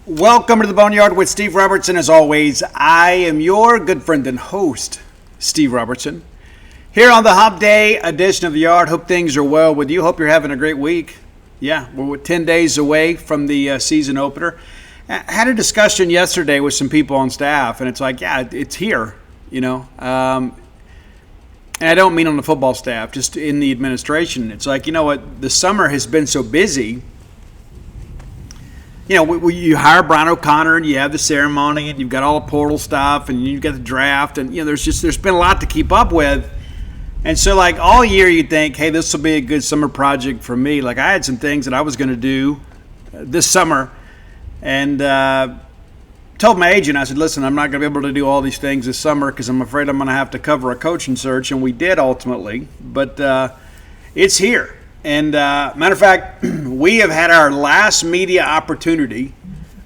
Welcome to the Boneyard with Steve Robertson. As always, I am your good friend and host, Steve Robertson. Here on the Hump Day edition of the Yard. Hope things are well with you. Hope you're having a great week. Yeah, we're 10 days away from the season opener. I had a discussion yesterday with some people on staff, and it's like, yeah, it's here, you know. And I don't mean on the football staff, just in the administration. It's like, you know what, the summer has been so busy. You know, you hire Brian O'Connor, and you have the ceremony, and you've got all the portal stuff, and you've got the draft, and you know, there's been a lot to keep up with, and so like all year you think, hey, this will be a good summer project for me. Like I had some things that I was going to do this summer, and told my agent, I said, listen, I'm not going to be able to do all these things this summer because I'm afraid I'm going to have to cover a coaching search, and we did ultimately, but it's here. And matter of fact, we have had our last media opportunity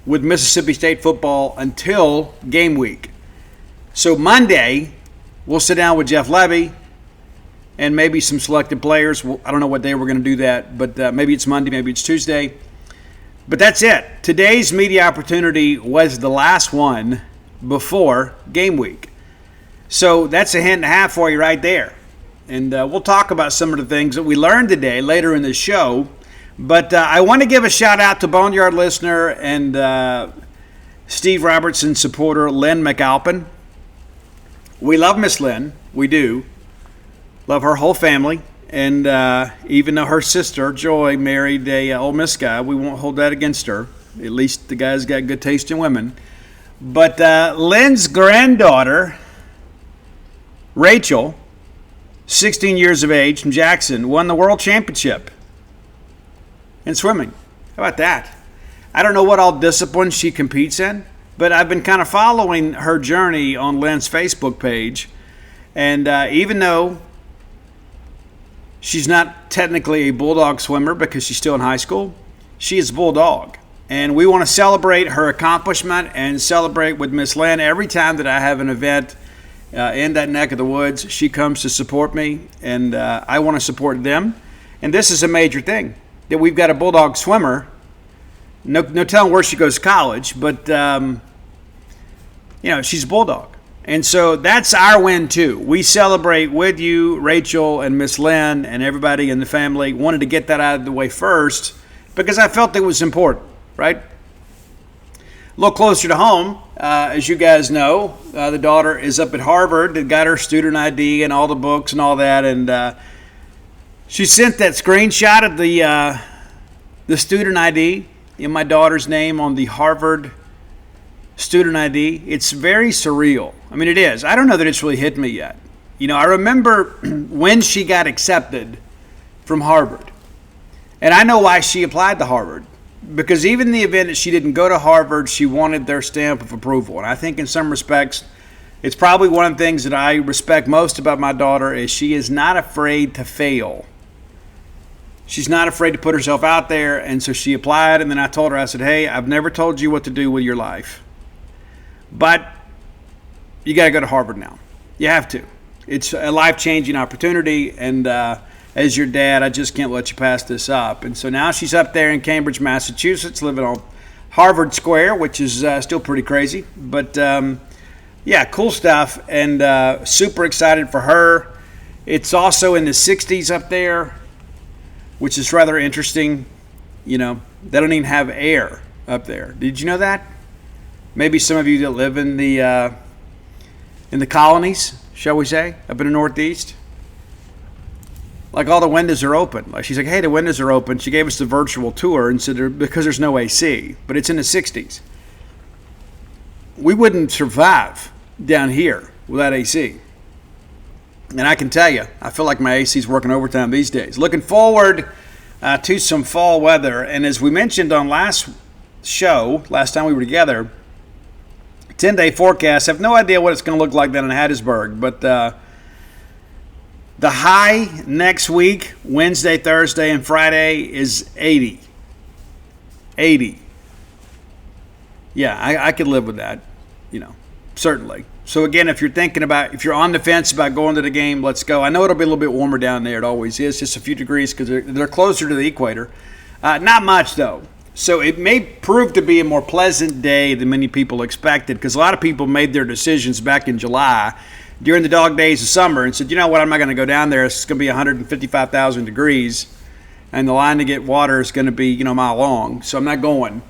with Mississippi State football until game week. So Monday, we'll sit down with Jeff Levy and maybe some selected players. I don't know what day we're going to do that, but maybe it's Monday, maybe it's Tuesday. But that's it. Today's media opportunity was the last one before game week. So that's a hint and a half for you right there. And we'll talk about some of the things that we learned today later in the show. But I want to give a shout out to Boneyard listener and Steve Robertson supporter Lynn McAlpin. We love Miss Lynn. We do. Love her whole family. And even though her sister, Joy, married a Ole Miss guy, we won't hold that against her. At least the guy's got good taste in women. But Lynn's granddaughter, Rachel, 16 years of age, from Jackson, won the world championship in swimming. How about that? I don't know what all disciplines she competes in, but I've been kind of following her journey on Lynn's Facebook page. And even though she's not technically a Bulldog swimmer because she's still in high school, she is Bulldog. And we want to celebrate her accomplishment and celebrate with Miss Lynn every time that I have an event in that neck of the woods. She comes to support me, and I want to support them. And this is a major thing, that we've got a Bulldog swimmer. No telling where she goes to college, but she's a Bulldog. And so that's our win too. We celebrate with you, Rachel and Miss Lynn and everybody in the family. Wanted to get that out of the way first because I felt it was important, right? A little closer to home, as you guys know, the daughter is up at Harvard. They got her student ID and all the books and all that, and she sent that screenshot of the student ID in my daughter's name on the Harvard student ID. It's very surreal. I mean, it is. I don't know that it's really hit me yet. You know, I remember when she got accepted from Harvard, and I know why she applied to Harvard. Because even in the event that she didn't go to Harvard, she wanted their stamp of approval. And I think in some respects, it's probably one of the things that I respect most about my daughter is she is not afraid to fail. She's not afraid to put herself out there. And so she applied, and then I told her, I said, hey, I've never told you what to do with your life. But you got to go to Harvard now. You have to. It's a life-changing opportunity, and as your dad, I just can't let you pass this up. And so now she's up there in Cambridge, Massachusetts, living on Harvard Square, which is still pretty crazy. But, yeah, cool stuff, and super excited for her. It's also in the 60s up there, which is rather interesting. You know, they don't even have air up there. Did you know that? Maybe some of you that live in the colonies, shall we say, up in the Northeast. Like all the windows are open. Like she's like, hey, the windows are open. She gave us the virtual tour and said because there's no AC, but it's in the 60s. We wouldn't survive down here without AC. And I can tell you, I feel like my AC is working overtime these days. Looking forward to some fall weather. And as we mentioned on last time we were together, 10-day forecast. I have no idea what it's going to look like down in Hattiesburg, but the high next week, Wednesday, Thursday, and Friday, is 80. 80. Yeah, I could live with that, certainly. So, again, if you're on the fence about going to the game, let's go. I know it'll be a little bit warmer down there. It always is, just a few degrees because they're closer to the equator. Not much, though. So it may prove to be a more pleasant day than many people expected, because a lot of people made their decisions back in July during the dog days of summer and said, you know what, I'm not going to go down there. It's going to be 155,000 degrees, and the line to get water is going to be, a mile long, so I'm not going.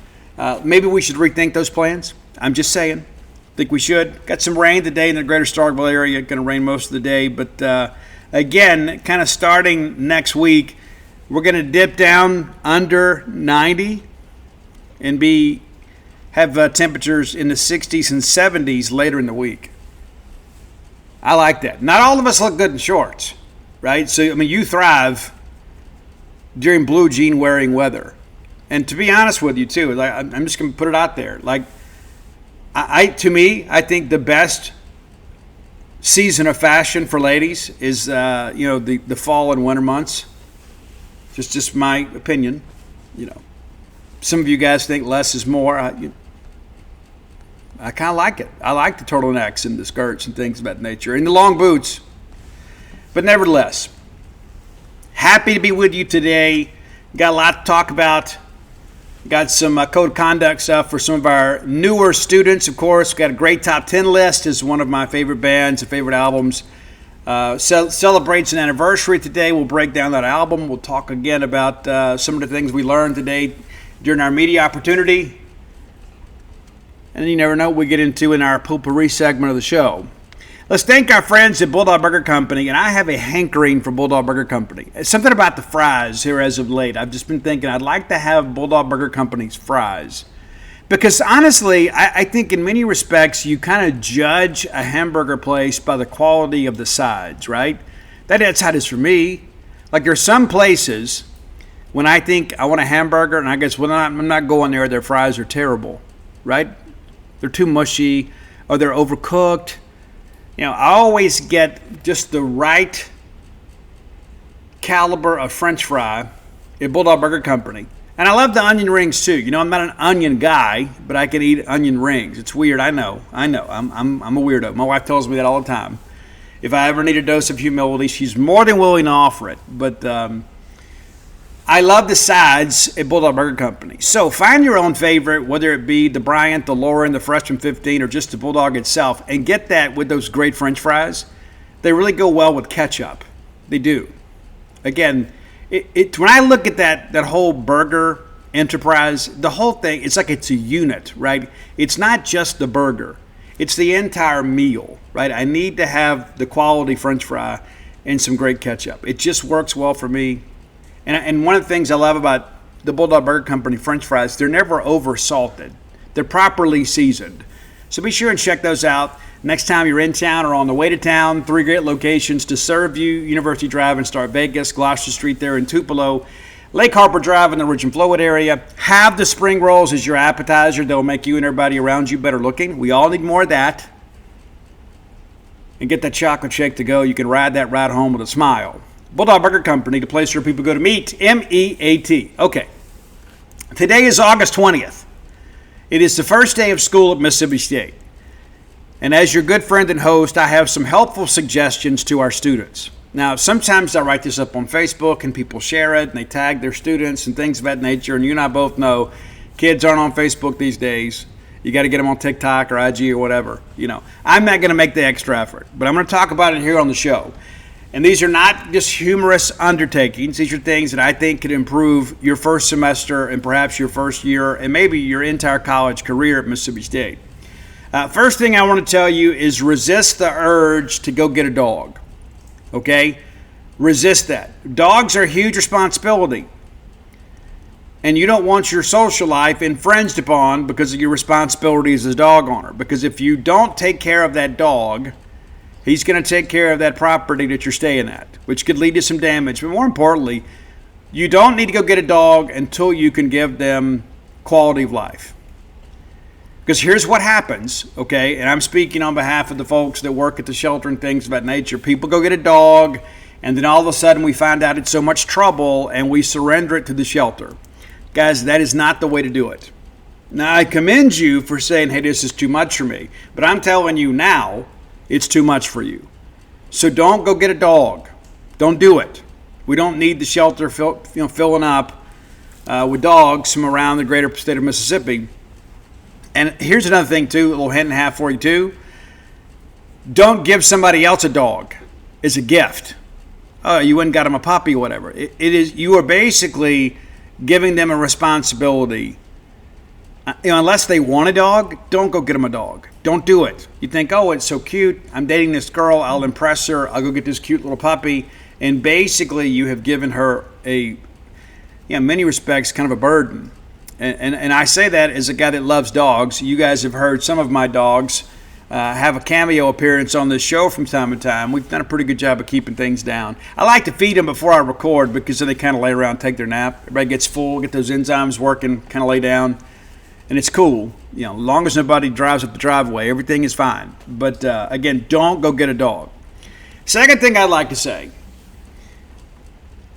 Maybe we should rethink those plans. I'm just saying. Think we should. Got some rain today in the greater Starkville area. Going to rain most of the day, but again, kind of starting next week, we're going to dip down under 90 and have temperatures in the 60s and 70s later in the week. I like that. Not all of us look good in shorts, right? So, you thrive during blue jean wearing weather. And to be honest with you, too, I'm just going to put it out there. I think the best season of fashion for ladies is, the fall and winter months. Just my opinion, Some of you guys think less is more. I kind of like it. I like the turtlenecks and the skirts and things of that nature, and the long boots. But nevertheless, happy to be with you today. Got a lot to talk about. Got some code of conduct stuff for some of our newer students, of course. Got a great top 10 list. Is one of my favorite bands and favorite albums. Celebrates an anniversary today. We'll break down that album. We'll talk again about some of the things we learned today during our media opportunity. And you never know what we get into in our potpourri segment of the show. Let's thank our friends at Bulldog Burger Company, and I have a hankering for Bulldog Burger Company. It's something about the fries here as of late. I've just been thinking I'd like to have Bulldog Burger Company's fries. Because honestly, I think in many respects, you kind of judge a hamburger place by the quality of the sides, right? That's how it is for me. Like there's some places when I think I want a hamburger, and I guess, well, I'm not going there. Their fries are terrible, right? They're too mushy, or they're overcooked. I always get just the right caliber of French fry at Bulldog Burger Company. And I love the onion rings too. I'm not an onion guy, but I can eat onion rings. It's weird. I know. I'm a weirdo. My wife tells me that all the time. If I ever need a dose of humility, she's more than willing to offer it. But I love the sides at Bulldog Burger Company. So find your own favorite, whether it be the Bryant, the Lauren, the Freshman 15, or just the Bulldog itself, and get that with those great French fries. They really go well with ketchup. They do. Again, when I look at that whole burger enterprise, the whole thing, it's like it's a unit, right? It's not just the burger. It's the entire meal, right? I need to have the quality French fry and some great ketchup. It just works well for me. And one of the things I love about the Bulldog Burger Company French fries, they're never over salted. They're properly seasoned. So be sure and check those out. Next time you're in town or on the way to town, 3 great locations to serve you: University Drive in Star Vegas, Gloucester Street there in Tupelo, Lake Harper Drive in the Ridge and Flowood area. Have the spring rolls as your appetizer. They'll make you and everybody around you better looking. We all need more of that. And get that chocolate shake to go. You can ride that ride home with a smile. Bulldog Burger Company, the place where people go to meet. M-E-A-T. Okay. Today is August 20th. It is the first day of school at Mississippi State. And as your good friend and host, I have some helpful suggestions to our students. Now, sometimes I write this up on Facebook and people share it and they tag their students and things of that nature. And you and I both know kids aren't on Facebook these days. You got to get them on TikTok or IG or whatever. I'm not going to make the extra effort, but I'm going to talk about it here on the show. And these are not just humorous undertakings. These are things that I think could improve your first semester and perhaps your first year and maybe your entire college career at Mississippi State. First thing I want to tell you is resist the urge to go get a dog. Okay? Resist that. Dogs are a huge responsibility. And you don't want your social life infringed upon because of your responsibilities as a dog owner. Because if you don't take care of that dog, he's going to take care of that property that you're staying at, which could lead to some damage. But more importantly, you don't need to go get a dog until you can give them quality of life. Because here's what happens, okay, and I'm speaking on behalf of the folks that work at the shelter and things of that nature. People go get a dog, and then all of a sudden we find out it's so much trouble, and we surrender it to the shelter. Guys, that is not the way to do it. Now, I commend you for saying, hey, this is too much for me. But I'm telling you now, it's too much for you. So don't go get a dog. Don't do it. We don't need the shelter filling up with dogs from around the greater state of Mississippi. And here's another thing, too, a little hint and a half for you, too. Don't give somebody else a dog as a gift. Oh, you went and got them a puppy or whatever. You are basically giving them a responsibility. Unless they want a dog, don't go get them a dog. Don't do it. You think, oh, it's so cute. I'm dating this girl. I'll impress her. I'll go get this cute little puppy. And basically, you have given her in many respects, kind of a burden. And I say that as a guy that loves dogs. You guys have heard some of my dogs have a cameo appearance on this show from time to time. We've done a pretty good job of keeping things down. I like to feed them before I record because then they kind of lay around and take their nap. Everybody gets full, get those enzymes working, kind of lay down. And it's cool. As long as nobody drives up the driveway, everything is fine. But again, don't go get a dog. Second thing I'd like to say,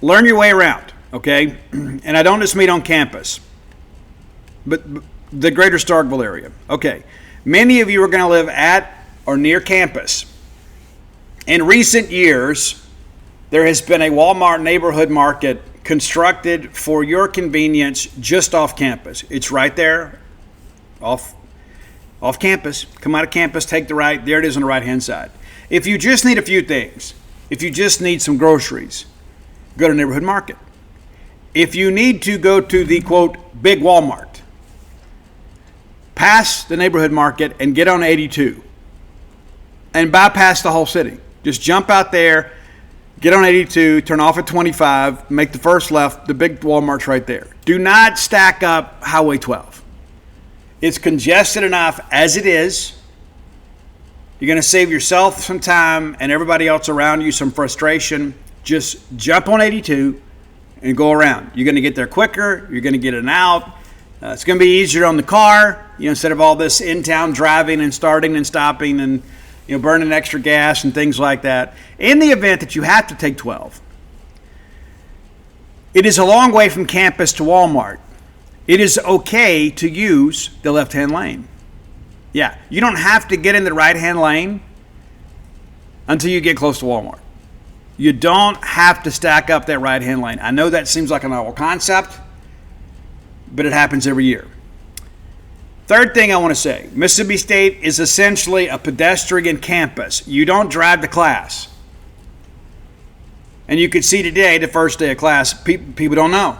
learn your way around, okay? And I don't just mean on campus, but the greater Starkville area. Okay, many of you are going to live at or near campus. In recent years, there has been a Walmart neighborhood market constructed for your convenience just off campus. It's right there, off campus. Come out of campus, take the right. There it is on the right-hand side. If you just need a few things, if you just need some groceries, go to neighborhood market. If you need to go to the, quote, big Walmart, pass the neighborhood market and get on 82 and bypass the whole city. Just jump out there, get on 82, turn off at 25, make the first left, the big Walmart's right there. Do not stack up Highway 12. It's congested enough as it is. You're going to save yourself some time and everybody else around you some frustration. Just jump on 82 and go around. You're going to get there quicker. You're going to get in and out. It's going to be easier on the car, instead of all this in-town driving and starting and stopping and burning extra gas and things like that. In the event that you have to take 12, it is a long way from campus to Walmart. It is okay to use the left-hand lane. Yeah, you don't have to get in the right-hand lane until you get close to Walmart. You don't have to stack up that right-hand lane. I know that seems like a novel concept, but it happens every year. Third thing I want to say, Mississippi State is essentially a pedestrian campus. You don't drive to class. And you could see today, the first day of class, people don't know.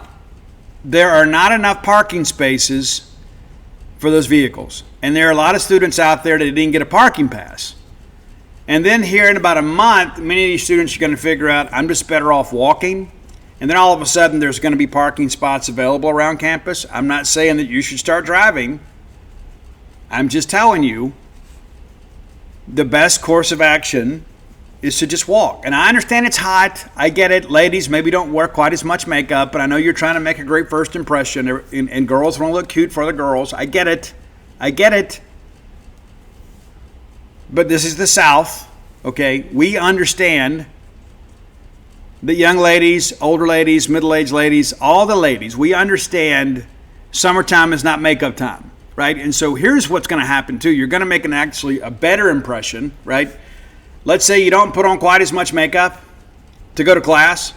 There are not enough parking spaces for those vehicles. And there are a lot of students out there that didn't get a parking pass. And then here in about a month, many of these students are going to figure out, I'm just better off walking. And then all of a sudden, there's going to be parking spots available around campus. I'm not saying that you should start driving. I'm just telling you the best course of action is to just walk. And I understand it's hot. I get it. Ladies maybe don't wear quite as much makeup, but I know you're trying to make a great first impression. And girls want to look cute for the girls. I get it. But this is the South, okay? We understand that young ladies, older ladies, middle-aged ladies, all the ladies, we understand summertime is not makeup time, right? And so here's what's going to happen too. You're going to make actually a better impression, right? Let's say you don't put on quite as much makeup to go to class,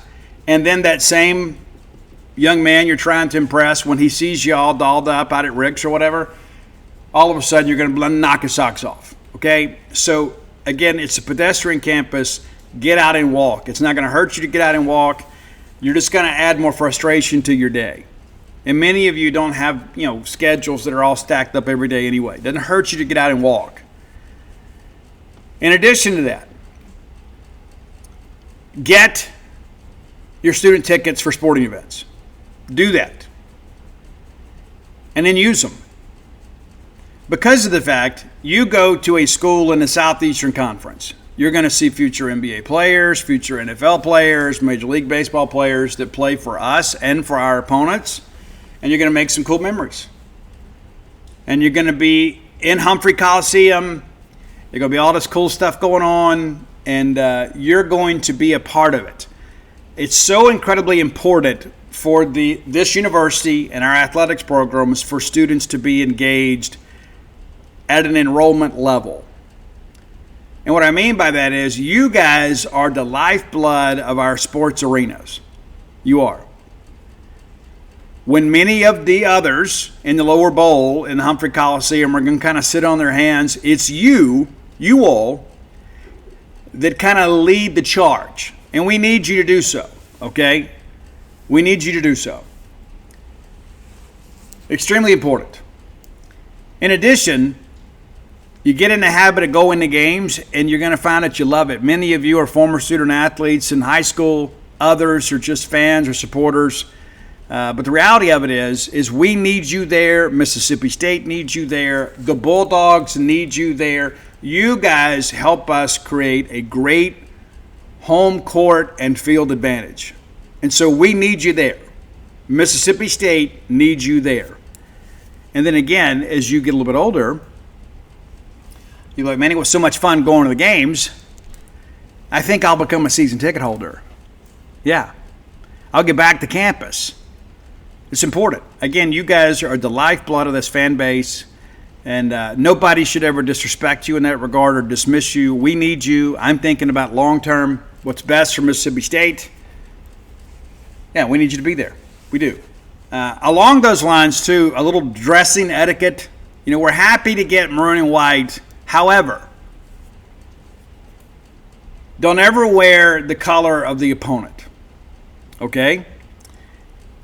and then that same young man you're trying to impress, when he sees you all dolled up out at Rick's or whatever, all of a sudden you're going to knock his socks off, okay? So again, it's a pedestrian campus. Get out and walk. It's not going to hurt you to get out and walk. You're just going to add more frustration to your day. And many of you don't have, schedules that are all stacked up every day anyway. It doesn't hurt you to get out and walk. In addition to that, get your student tickets for sporting events. Do that. And then use them. Because of the fact you go to a school in the Southeastern Conference, you're going to see future NBA players, future NFL players, Major League Baseball players that play for us and for our opponents, and you're going to make some cool memories. And you're going to be in Humphrey Coliseum. There's going to be all this cool stuff going on, and you're going to be a part of it. It's so incredibly important for this university and our athletics programs for students to be engaged at an enrollment level. And what I mean by that is you guys are the lifeblood of our sports arenas. You are. when many of the others in the lower bowl in the Humphrey Coliseum are going to kind of sit on their hands, it's you all, that kind of lead the charge. And we need you to do so, okay? We need you to do so. Extremely important. In addition, you get in the habit of going to games and you're going to find that you love it. Many of you are former student athletes in high school. Others are just fans or supporters. But the reality of it is we need you there. Mississippi State needs you there. The Bulldogs need you there. You guys help us create a great home court and field advantage. And so we need you there. Mississippi State needs you there. And then again, as you get a little bit older, you're like, man, it was so much fun going to the games. I think I'll become a season ticket holder. Yeah. I'll get back to campus. It's important. Again, you guys are the lifeblood of this fan base, and nobody should ever disrespect you in that regard or dismiss you. We need you. I'm thinking about long-term, what's best for Mississippi State. Yeah, we need you to be there. We do. Along those lines, too, a little dressing etiquette. You know, we're happy to get maroon and white. However, don't ever wear the color of the opponent, okay?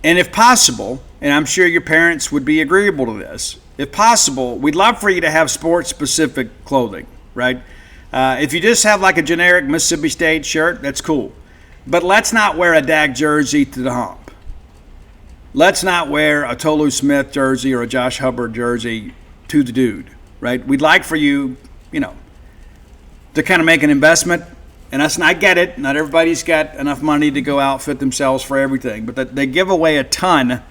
And if possible, and I'm sure your parents would be agreeable to this, if possible, we'd love for you to have sports-specific clothing, right? If you just have like a generic Mississippi State shirt, that's cool. But let's not wear a Dak jersey to the hump. Let's not wear a Tolu Smith jersey or a Josh Hubbard jersey to the dude, right? We'd like for you, to kind of make an investment. And I get it. Not everybody's got enough money to go outfit themselves for everything. But they give away a ton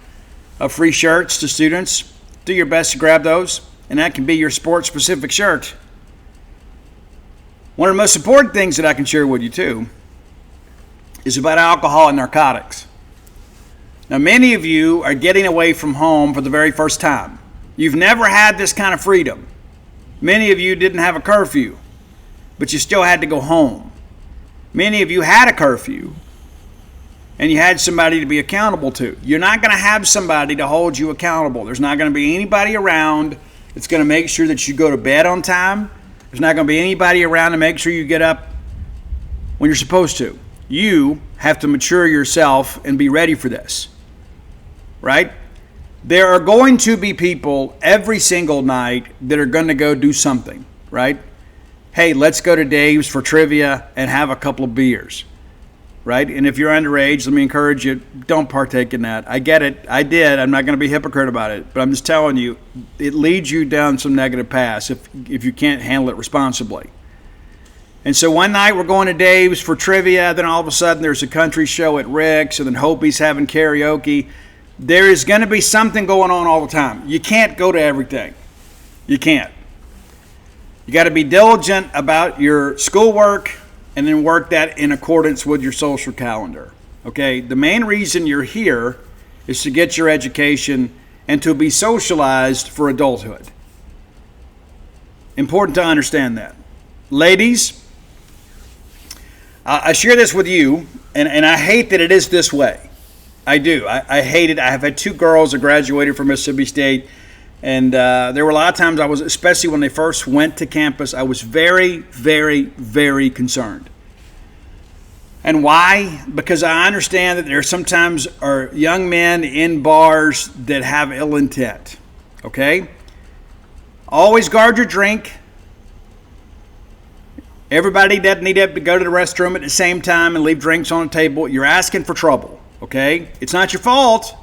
of free shirts to students. Do your best to grab those. And that can be your sports-specific shirt. One of the most important things that I can share with you, too, is about alcohol and narcotics. Now, many of you are getting away from home for the very first time. You've never had this kind of freedom. Many of you didn't have a curfew, but you still had to go home. Many of you had a curfew, and you had somebody to be accountable to. You're not going to have somebody to hold you accountable. There's not going to be anybody around that's going to make sure that you go to bed on time. There's not going to be anybody around to make sure you get up when you're supposed to. You have to mature yourself and be ready for this, right? There are going to be people every single night that are going to go do something, right? Hey, let's go to Dave's for trivia and have a couple of beers, right? And if you're underage, let me encourage you, don't partake in that. I get it. I did. I'm not going to be a hypocrite about it. But I'm just telling you, it leads you down some negative paths if you can't handle it responsibly. And so one night we're going to Dave's for trivia. Then all of a sudden there's a country show at Rick's. And then Hopi's having karaoke. There is going to be something going on all the time. You can't go to everything. You can't. You got to be diligent about your schoolwork and then work that in accordance with your social calendar. Okay? The main reason you're here is to get your education and to be socialized for adulthood. Important to understand that. Ladies, I share this with you, and I hate that it is this way. I do. I hate it. I have had two girls that graduated from Mississippi State, and there were a lot of times I was, especially when they first went to campus, I was very, very, very concerned. And why? Because I understand that there sometimes are young men in bars that have ill intent. Okay? Always guard your drink. Everybody doesn't need to go to the restroom at the same time and leave drinks on the table. You're asking for trouble. Okay? It's not your fault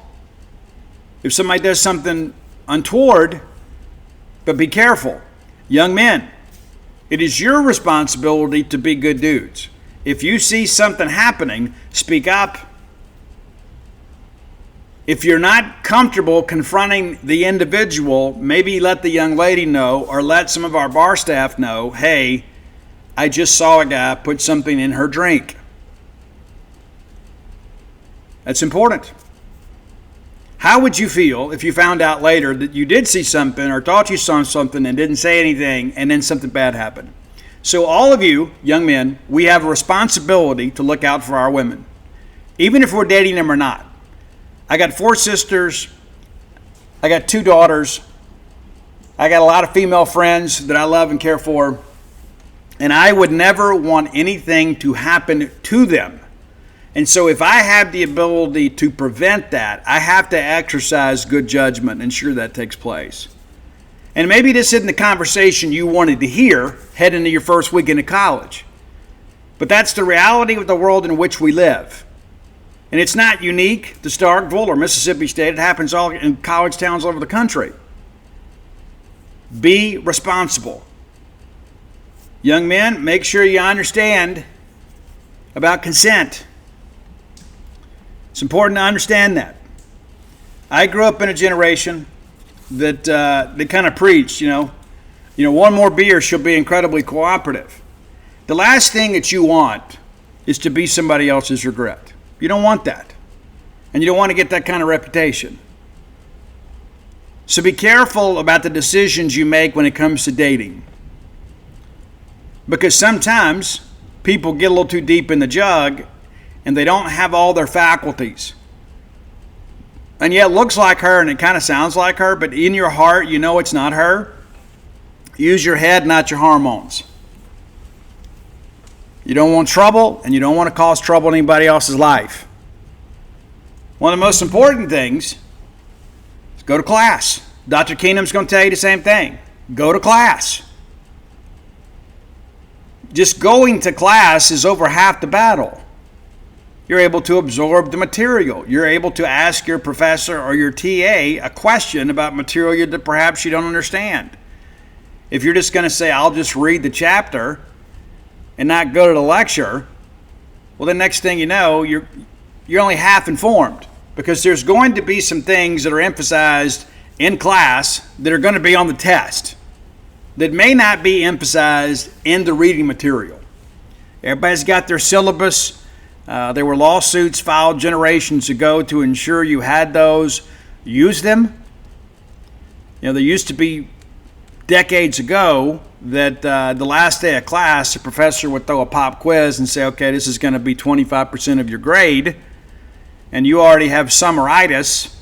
if somebody does something untoward, but be careful. Young men, it is your responsibility to be good dudes. If you see something happening, speak up. If you're not comfortable confronting the individual, maybe let the young lady know or let some of our bar staff know, hey, I just saw a guy put something in her drink. That's important. How would you feel if you found out later that you did see something or thought you saw something and didn't say anything and then something bad happened? So all of you, young men, we have a responsibility to look out for our women, even if we're dating them or not. I got 4 sisters. I got 2 daughters. I got a lot of female friends that I love and care for. And I would never want anything to happen to them. And so if I have the ability to prevent that, I have to exercise good judgment and ensure that takes place. And maybe this isn't the conversation you wanted to hear heading into your first weekend of college. But that's the reality of the world in which we live. And it's not unique to Starkville or Mississippi State. It happens all in college towns all over the country. Be responsible. Young men, make sure you understand about consent. It's important to understand that. I grew up in a generation that kind of preached, one more beer, she'll be incredibly cooperative. The last thing that you want is to be somebody else's regret. You don't want that. And you don't want to get that kind of reputation. So be careful about the decisions you make when it comes to dating. Because sometimes people get a little too deep in the jug and they don't have all their faculties. And yet it looks like her and it kind of sounds like her, but in your heart you know it's not her. Use your head, not your hormones. You don't want trouble, and you don't want to cause trouble in anybody else's life. One of the most important things is go to class. Dr. Keenum's going to tell you the same thing. Go to class. Just going to class is over half the battle. You're able to absorb the material. You're able to ask your professor or your TA a question about material that perhaps you don't understand. If you're just going to say, I'll just read the chapter and not go to the lecture, well, the next thing you know, you're only half informed, because there's going to be some things that are emphasized in class that are going to be on the test that may not be emphasized in the reading material. Everybody's got their syllabus. There were lawsuits filed generations ago to ensure you had those. Use them. There used to be decades ago that the last day of class, the professor would throw a pop quiz and say, okay, this is going to be 25% of your grade, and you already have summaritis,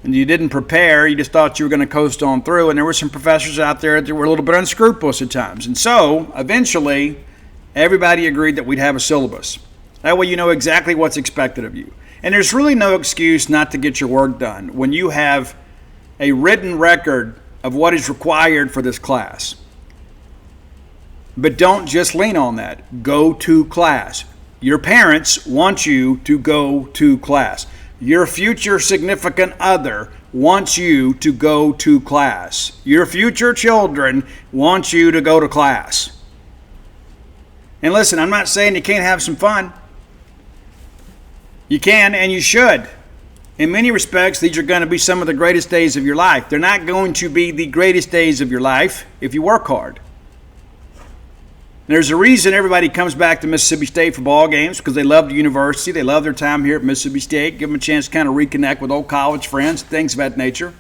and you didn't prepare, you just thought you were going to coast on through, and there were some professors out there that were a little bit unscrupulous at times. And so, eventually, everybody agreed that we'd have a syllabus. That way you know exactly what's expected of you. And there's really no excuse not to get your work done when you have a written record of what is required for this class. But don't just lean on that. Go to class. Your parents want you to go to class. Your future significant other wants you to go to class. Your future children want you to go to class. And listen, I'm not saying you can't have some fun. You can and you should. In many respects, these are going to be some of the greatest days of your life. They're not going to be the greatest days of your life if you work hard. There's a reason everybody comes back to Mississippi State for ball games, because they love the university. They love their time here at Mississippi State. Give them a chance to kind of reconnect with old college friends, things of that nature.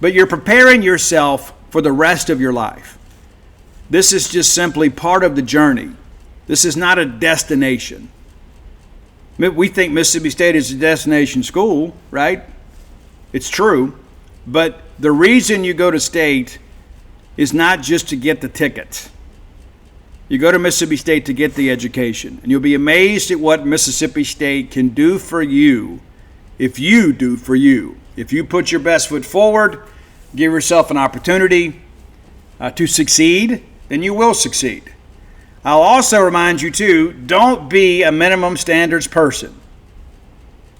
But you're preparing yourself for the rest of your life. This is just simply part of the journey. This is not a destination. We think Mississippi State is a destination school, right? It's true. But the reason you go to state is not just to get the ticket. You go to Mississippi State to get the education. And you'll be amazed at what Mississippi State can do for you if you do for you. If you put your best foot forward, give yourself an opportunity to succeed, then you will succeed. I'll also remind you, too, don't be a minimum standards person.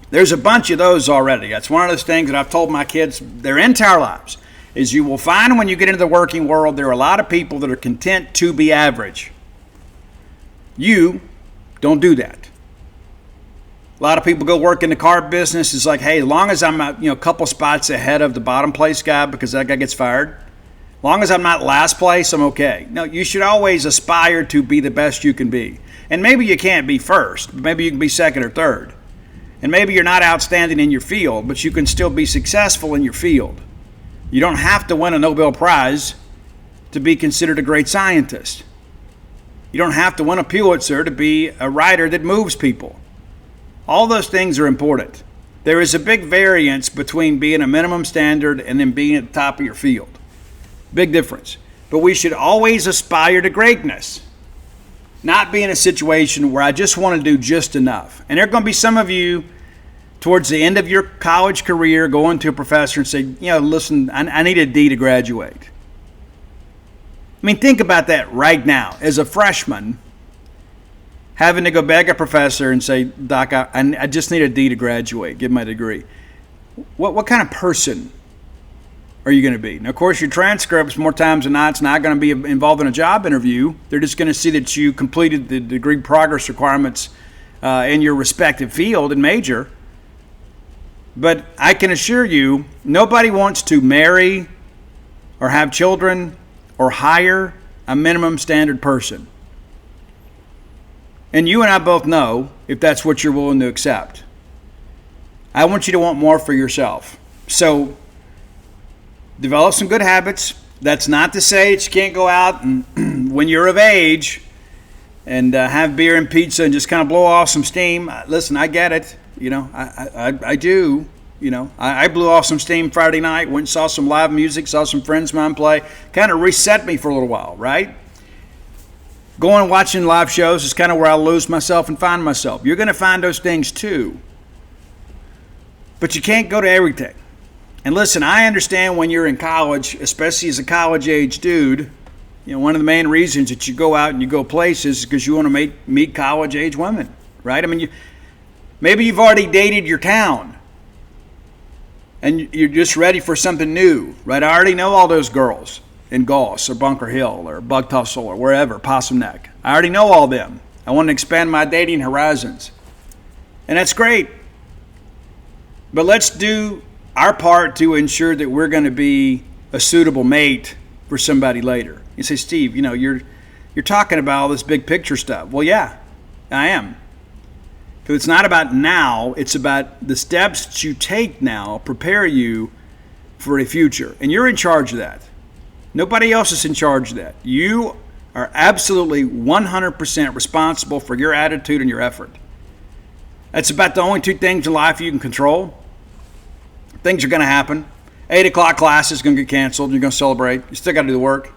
There's a bunch of those already. That's one of those things that I've told my kids their entire lives, is you will find when you get into the working world, there are a lot of people that are content to be average. You don't do that. A lot of people go work in the car business. It's like, hey, as long as I'm a couple spots ahead of the bottom place guy because that guy gets fired, as long as I'm not last place, I'm okay. No, you should always aspire to be the best you can be. And maybe you can't be first, but maybe you can be second or third. And maybe you're not outstanding in your field, but you can still be successful in your field. You don't have to win a Nobel Prize to be considered a great scientist. You don't have to win a Pulitzer to be a writer that moves people. All those things are important. There is a big variance between being a minimum standard and then being at the top of your field. Big difference. But we should always aspire to greatness, not be in a situation where I just want to do just enough. And there are going to be some of you towards the end of your college career going to a professor and say, listen, I need a D to graduate. I mean, think about that right now. As a freshman, having to go beg a professor and say, Doc, I just need a D to graduate, give my degree. What kind of person are you going to be? Now, of course, your transcripts, more times than not, it's not going to be involved in a job interview. They're just going to see that you completed the degree progress requirements in your respective field and major. But I can assure you, nobody wants to marry or have children or hire a minimum standard person. And you and I both know if that's what you're willing to accept. I want you to want more for yourself. So develop some good habits. That's not to say that you can't go out and when you're of age and have beer and pizza and just kind of blow off some steam. Listen, I get it. I do. I blew off some steam Friday night, went and saw some live music, saw some friends of mine play. Kind of reset me for a little while, right? Going and watching live shows is kind of where I lose myself and find myself. You're going to find those things too. But you can't go to everything. And listen, I understand when you're in college, especially as a college-age dude, one of the main reasons that you go out and you go places is because you want to meet college-age women, right? I mean, maybe you've already dated your town and you're just ready for something new, right? I already know all those girls in Goss or Bunker Hill or Bug Tussle or wherever, Possum Neck. I already know all them. I want to expand my dating horizons. And that's great. But let's do our part to ensure that we're going to be a suitable mate for somebody later. You say, Steve, you're talking about all this big picture stuff. Well, yeah, I am. Because it's not about now, it's about the steps that you take now prepare you for a future. And you're in charge of that. Nobody else is in charge of that. You are absolutely 100% responsible for your attitude and your effort. That's about the only two things in life you can control. Things are going to happen. 8 o'clock class is going to get canceled. You're going to celebrate. You still got to do the work.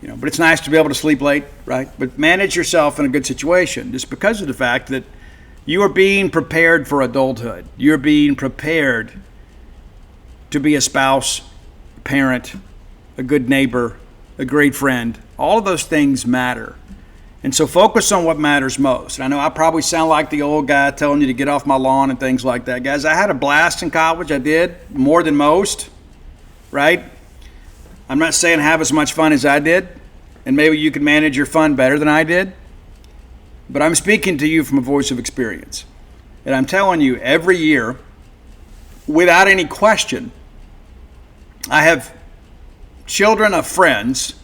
But it's nice to be able to sleep late, right? But manage yourself in a good situation just because of the fact that you are being prepared for adulthood. You're being prepared to be a spouse, a parent, a good neighbor, a great friend. All of those things matter. And so focus on what matters most. And I know I probably sound like the old guy telling you to get off my lawn and things like that. Guys, I had a blast in college. I did, more than most, right? I'm not saying have as much fun as I did, and maybe you can manage your fun better than I did, but I'm speaking to you from a voice of experience. And I'm telling you, every year, without any question, I have children of friends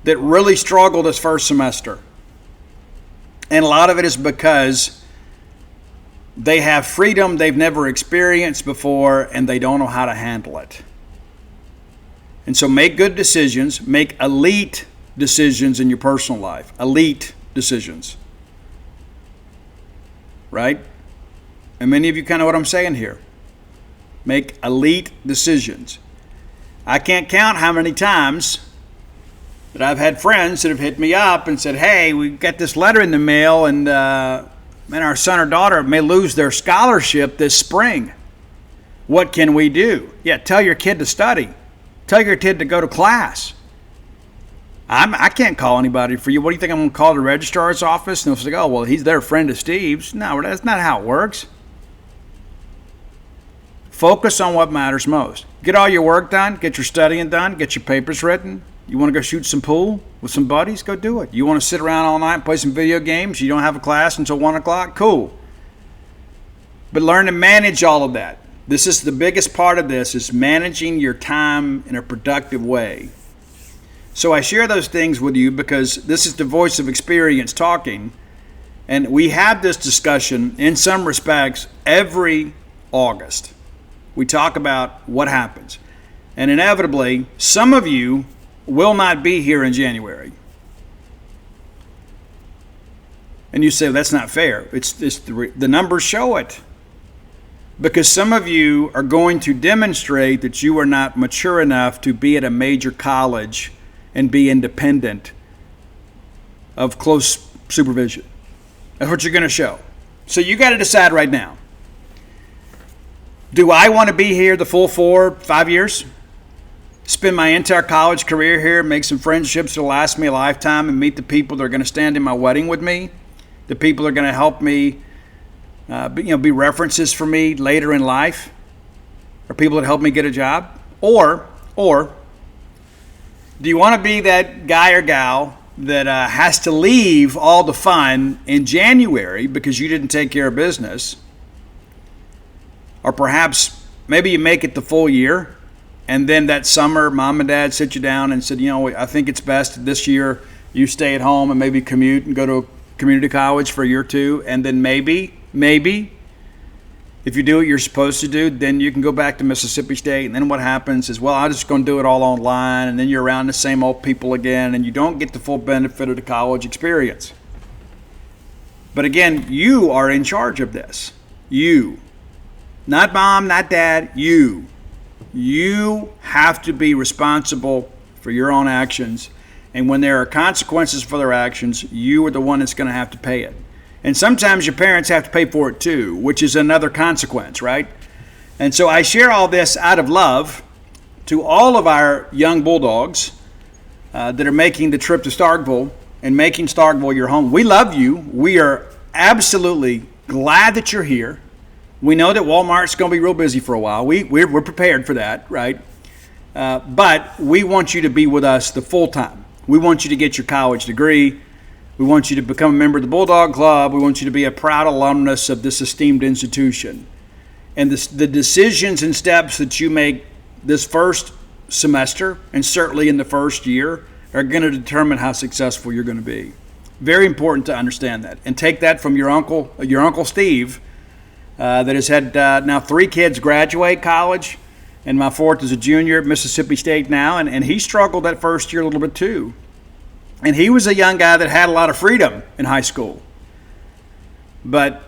that really struggle this first semester. And a lot of it is because they have freedom they've never experienced before and they don't know how to handle it. And so make good decisions, make elite decisions in your personal life. Elite decisions. Right? And many of you kind of know what I'm saying here. Make elite decisions. I can't count how many times that I've had friends that have hit me up and said, hey, we got this letter in the mail and our son or daughter may lose their scholarship this spring. What can we do? Yeah, tell your kid to study. Tell your kid to go to class. I can't call anybody for you. What do you think I'm going to call the registrar's office? And they'll say, oh, well, he's their friend of Steve's. No, that's not how it works. Focus on what matters most. Get all your work done. Get your studying done. Get your papers written. You want to go shoot some pool with some buddies? Go do it. You want to sit around all night and play some video games? You don't have a class until 1 o'clock? Cool. But learn to manage all of that. This is the biggest part of this, is managing your time in a productive way. So I share those things with you because this is the voice of experience talking. And we have this discussion in some respects every August. We talk about what happens. And inevitably, some of you will not be here in January. And you say, that's not fair. The numbers show it. because some of you are going to demonstrate that you are not mature enough to be at a major college and be independent of close supervision. That's what you're going to show. So you got to decide right now. Do I want to be here the full 4-5 years? Spend my entire college career here, make some friendships that'll last me a lifetime, and meet the people that are going to stand in my wedding with me, the people that are going to help me, be references for me later in life, or people that help me get a job? Or do you want to be that guy or gal that has to leave all the fun in January because you didn't take care of business? Or perhaps maybe you make it the full year, and then that summer mom and dad sit you down and said, I think it's best this year you stay at home and maybe commute and go to a community college for a year or two, and then maybe if you do what you're supposed to do, then you can go back to Mississippi State. And then what happens is, I'm just going to do it all online, and then you're around the same old people again, and you don't get the full benefit of the college experience. But again, you are in charge of this. You. Not mom, not dad, you. You have to be responsible for your own actions. And when there are consequences for their actions, you are the one that's going to have to pay it. And sometimes your parents have to pay for it too, which is another consequence, right? And so I share all this out of love to all of our young Bulldogs that are making the trip to Starkville and making Starkville your home. We love you. We are absolutely glad that you're here. We know that Walmart's going to be real busy for a while. We're prepared for that, right? But we want you to be with us the full time. We want you to get your college degree. We want you to become a member of the Bulldog Club. We want you to be a proud alumnus of this esteemed institution. And the decisions and steps that you make this first semester, and certainly in the first year, are going to determine how successful you're going to be. Very important to understand that. And take that from your Uncle Steve, that has had now 3 kids graduate college, and my 4th is a junior at Mississippi State now, and he struggled that first year a little bit too. And he was a young guy that had a lot of freedom in high school. But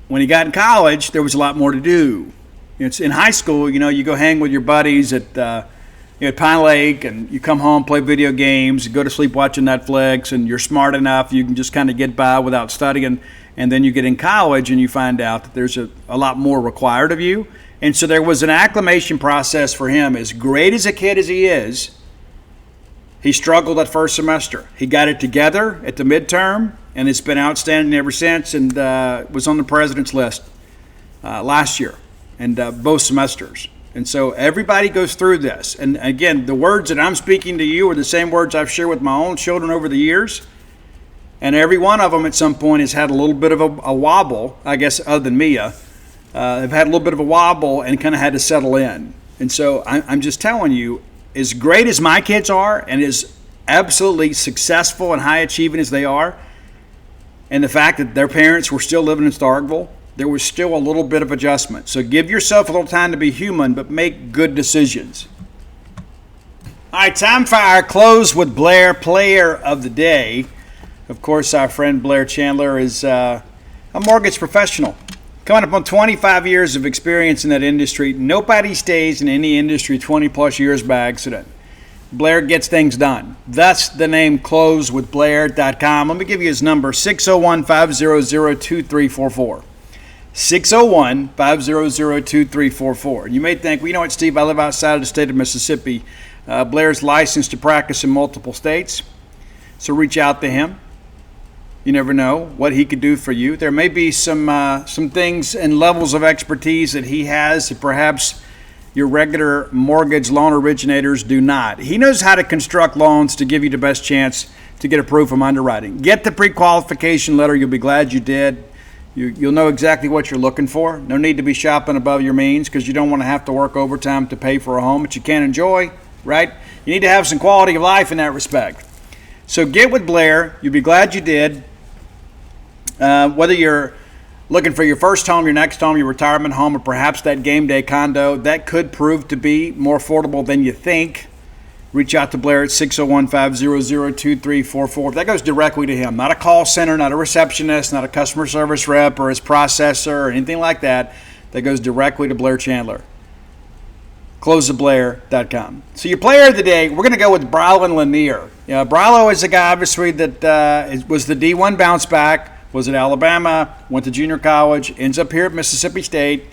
when he got in college, there was a lot more to do. It's in high school, you go hang with your buddies at Pine Lake, and you come home, play video games, you go to sleep watching Netflix, and you're smart enough, you can just kind of get by without studying. And then you get in college and you find out that there's a lot more required of you. And so there was an acclimation process for him. As great as a kid as he is, he struggled that first semester. He got it together at the midterm, and it's been outstanding ever since, and was on the president's list last year, and both semesters. And so everybody goes through this. And again, the words that I'm speaking to you are the same words I've shared with my own children over the years. And every one of them at some point has had a little bit of a wobble, I guess, other than Mia. They've had a little bit of a wobble and kind of had to settle in. And so I'm just telling you, as great as my kids are and as absolutely successful and high achieving as they are, and the fact that their parents were still living in Starkville, there was still a little bit of adjustment. So give yourself a little time to be human, but make good decisions. All right, time for our Close with Blair Player of the Day. Of course, our friend Blair Chandler is a mortgage professional. Coming up on 25 years of experience in that industry. Nobody stays in any industry 20 plus years by accident. Blair gets things done. Thus the name closewithblair.com. Let me give you his number, 601-500-2344. 601-500-2344. And you may think, well, what, Steve, I live outside of the state of Mississippi. Blair's licensed to practice in multiple states. So reach out to him. You never know what he could do for you. There may be some things and levels of expertise that he has that perhaps your regular mortgage loan originators do not. He knows how to construct loans to give you the best chance to get approved from underwriting. Get the pre-qualification letter. You'll be glad you did. You'll know exactly what you're looking for. No need to be shopping above your means because you don't want to have to work overtime to pay for a home that you can't enjoy, right? You need to have some quality of life in that respect. So get with Blair. You'll be glad you did. Whether you're looking for your first home, your next home, your retirement home, or perhaps that game day condo, that could prove to be more affordable than you think. Reach out to Blair at 601-500-2344. That goes directly to him. Not a call center, not a receptionist, not a customer service rep or his processor or anything like that. that goes directly to Blair Chandler. closetheblair.com. So your player of the day, we're going to go with Brylon Lanier. Brylo is a guy, obviously, that was the D1 bounce back, was at Alabama, went to junior college, ends up here at Mississippi State.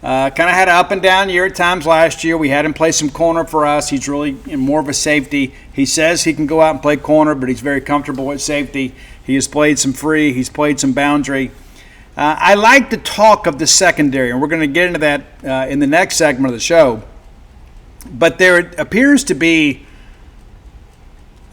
Kind of had an up and down year at times last year. We had him play some corner for us. He's really more of a safety. He says he can go out and play corner, but he's very comfortable at safety. He has played some free. He's played some boundary. I like the talk of the secondary, and we're going to get into that in the next segment of the show. But there appears to be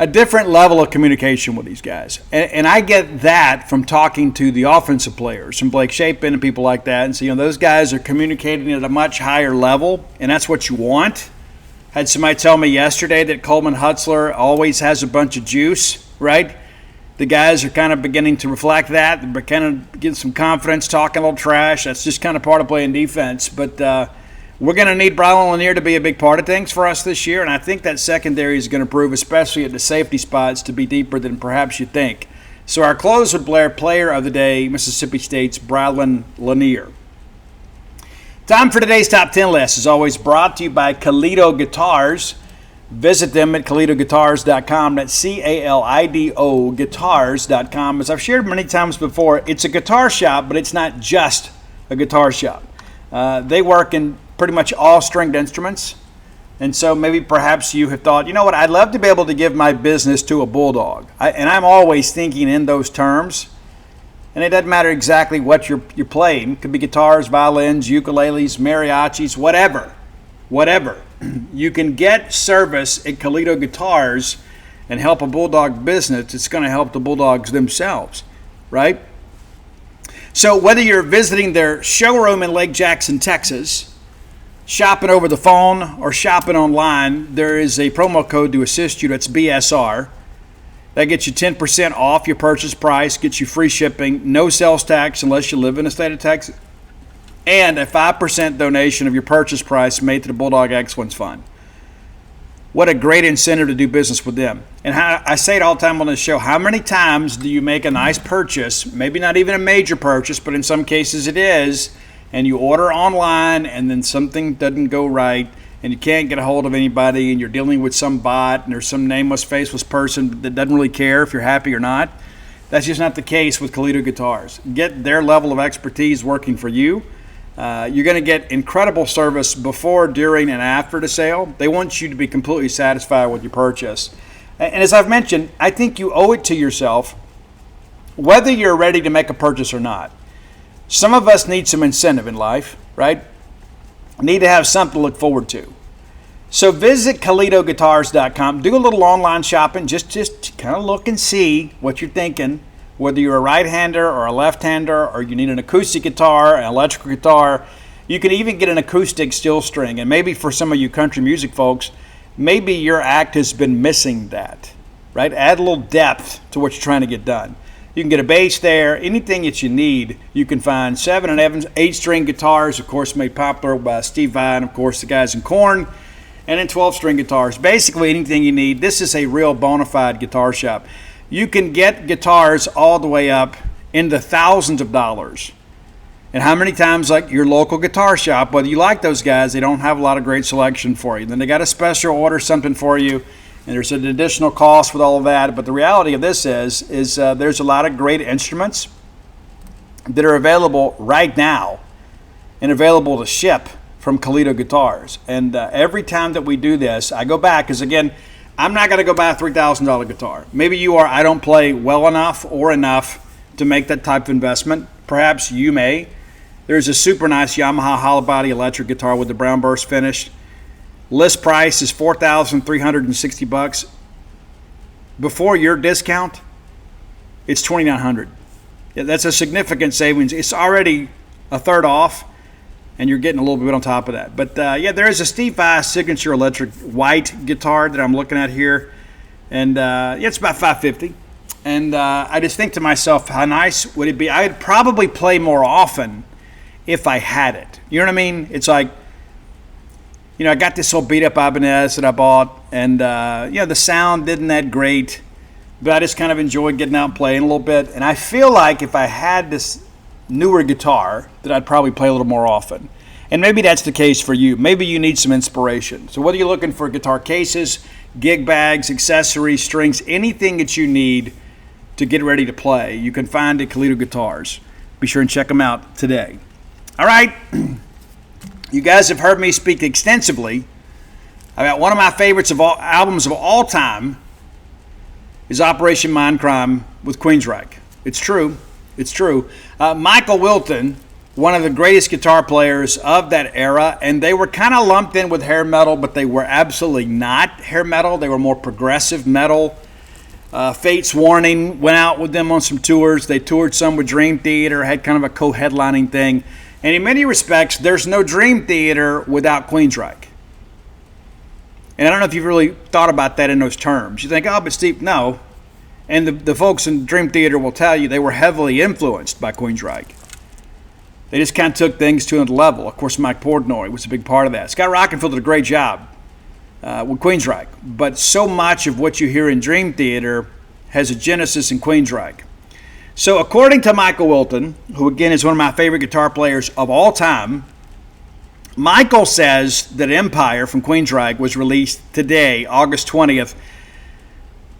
a different level of communication with these guys. And I get that from talking to the offensive players, from Blake Shapen and people like that. And so, those guys are communicating at a much higher level, and that's what you want. Had somebody tell me yesterday that Coleman Hutzler always has a bunch of juice, right? The guys are kind of beginning to reflect that. They're kind of getting some confidence, talking a little trash. That's just kind of part of playing defense. But we're going to need Brylon Lanier to be a big part of things for us this year, and I think that secondary is going to prove, especially at the safety spots, to be deeper than perhaps you think. So our close with Blair, player of the day, Mississippi State's Brylon Lanier. Time for today's Top 10 list is always brought to you by Kalido Guitars. Visit them at KalidoGuitars.com. That's C-A-L-I-D-O Guitars.com. As I've shared many times before, it's a guitar shop, but it's not just a guitar shop. They work in pretty much all stringed instruments. And so maybe perhaps you have thought, what, I'd love to be able to give my business to a Bulldog. And I'm always thinking in those terms. And it doesn't matter exactly what you're playing. It could be guitars, violins, ukuleles, mariachis, whatever. You can get service at Kalido Guitars and help a Bulldog business. It's going to help the Bulldogs themselves, right? So whether you're visiting their showroom in Lake Jackson, Texas, shopping over the phone, or shopping online, there is a promo code to assist you. That's BSR. That gets you 10% off your purchase price, gets you free shipping, no sales tax unless you live in the state of Texas, and a 5% donation of your purchase price made to the Bulldog Excellence Fund. What a great incentive to do business with them. And I say it all the time on this show, how many times do you make a nice purchase, maybe not even a major purchase, but in some cases it is, and you order online and then something doesn't go right and you can't get a hold of anybody and you're dealing with some bot and there's some nameless, faceless person that doesn't really care if you're happy or not? That's just not the case with Kalido Guitars. Get their level of expertise working for you. You're going to get incredible service before, during, and after the sale. They want you to be completely satisfied with your purchase. And as I've mentioned, I think you owe it to yourself, whether you're ready to make a purchase or not. Some of us need some incentive in life, right? Need to have something to look forward to. So visit KalidoGuitars.com. Do a little online shopping. Just kind of look and see what you're thinking. Whether you're a right-hander or a left-hander, or you need an acoustic guitar, an electrical guitar. You can even get an acoustic steel string. And maybe for some of you country music folks, maybe your act has been missing that, right? Add a little depth to what you're trying to get done. You can get a bass there. Anything that you need, you can find. 7 and 8-string guitars, of course, made popular by Steve Vai and, of course, the guys in Korn. And then 12-string guitars. Basically anything you need. This is a real bona fide guitar shop. You can get guitars all the way up into thousands of dollars. And how many times, like your local guitar shop, whether you like those guys, they don't have a lot of great selection for you. Then they got a special order something for you. And there's an additional cost with all of that. But the reality of this is there's a lot of great instruments that are available right now and available to ship from Kalido Guitars. And every time that we do this, I go back, because again, I'm not going to go buy a $3,000 guitar. Maybe you are. I don't play well enough or enough to make that type of investment. Perhaps you may. There's a super nice Yamaha hollow body electric guitar with the brown burst finish. List price is $4,360. Before your discount, it's $2,900. Yeah, that's a significant savings. It's already a third off, and you're getting a little bit on top of that. But yeah, there is a Steve Vai signature electric white guitar that I'm looking at here, and yeah, it's about $550. And I just think to myself, how nice would it be? I'd probably play more often if I had it. You know what I mean? It's like, I got this old beat up Ibanez that I bought, and the sound isn't that great, but I just kind of enjoyed getting out and playing a little bit. And I feel like if I had this newer guitar that I'd probably play a little more often. And maybe that's the case for you. Maybe you need some inspiration. So whether you're looking for guitar cases, gig bags, accessories, strings, anything that you need to get ready to play, you can find at Kalito Guitars. Be sure and check them out today. All right. You guys have heard me speak extensively about one of my favorites of all albums of all time is Operation Mindcrime with Queensryche. It's true. It's true. Michael Wilton, one of the greatest guitar players of that era, and they were kind of lumped in with hair metal, but they were absolutely not hair metal. They were more progressive metal. Fates Warning went out with them on some tours. They toured some with Dream Theater, had kind of a co-headlining thing. And in many respects, there's no Dream Theater without Queensryche. And I don't know if you've really thought about that in those terms. You think, oh, but Steve, no. And the folks in Dream Theater will tell you they were heavily influenced by Queensryche. They just kind of took things to another level. Of course, Mike Portnoy was a big part of that. Scott Rockenfield did a great job with Queensryche. But so much of what you hear in Dream Theater has a genesis in Queensryche. So according to Michael Wilton, who again is one of my favorite guitar players of all time, Michael says that Empire from Queensryche was released today, August 20th,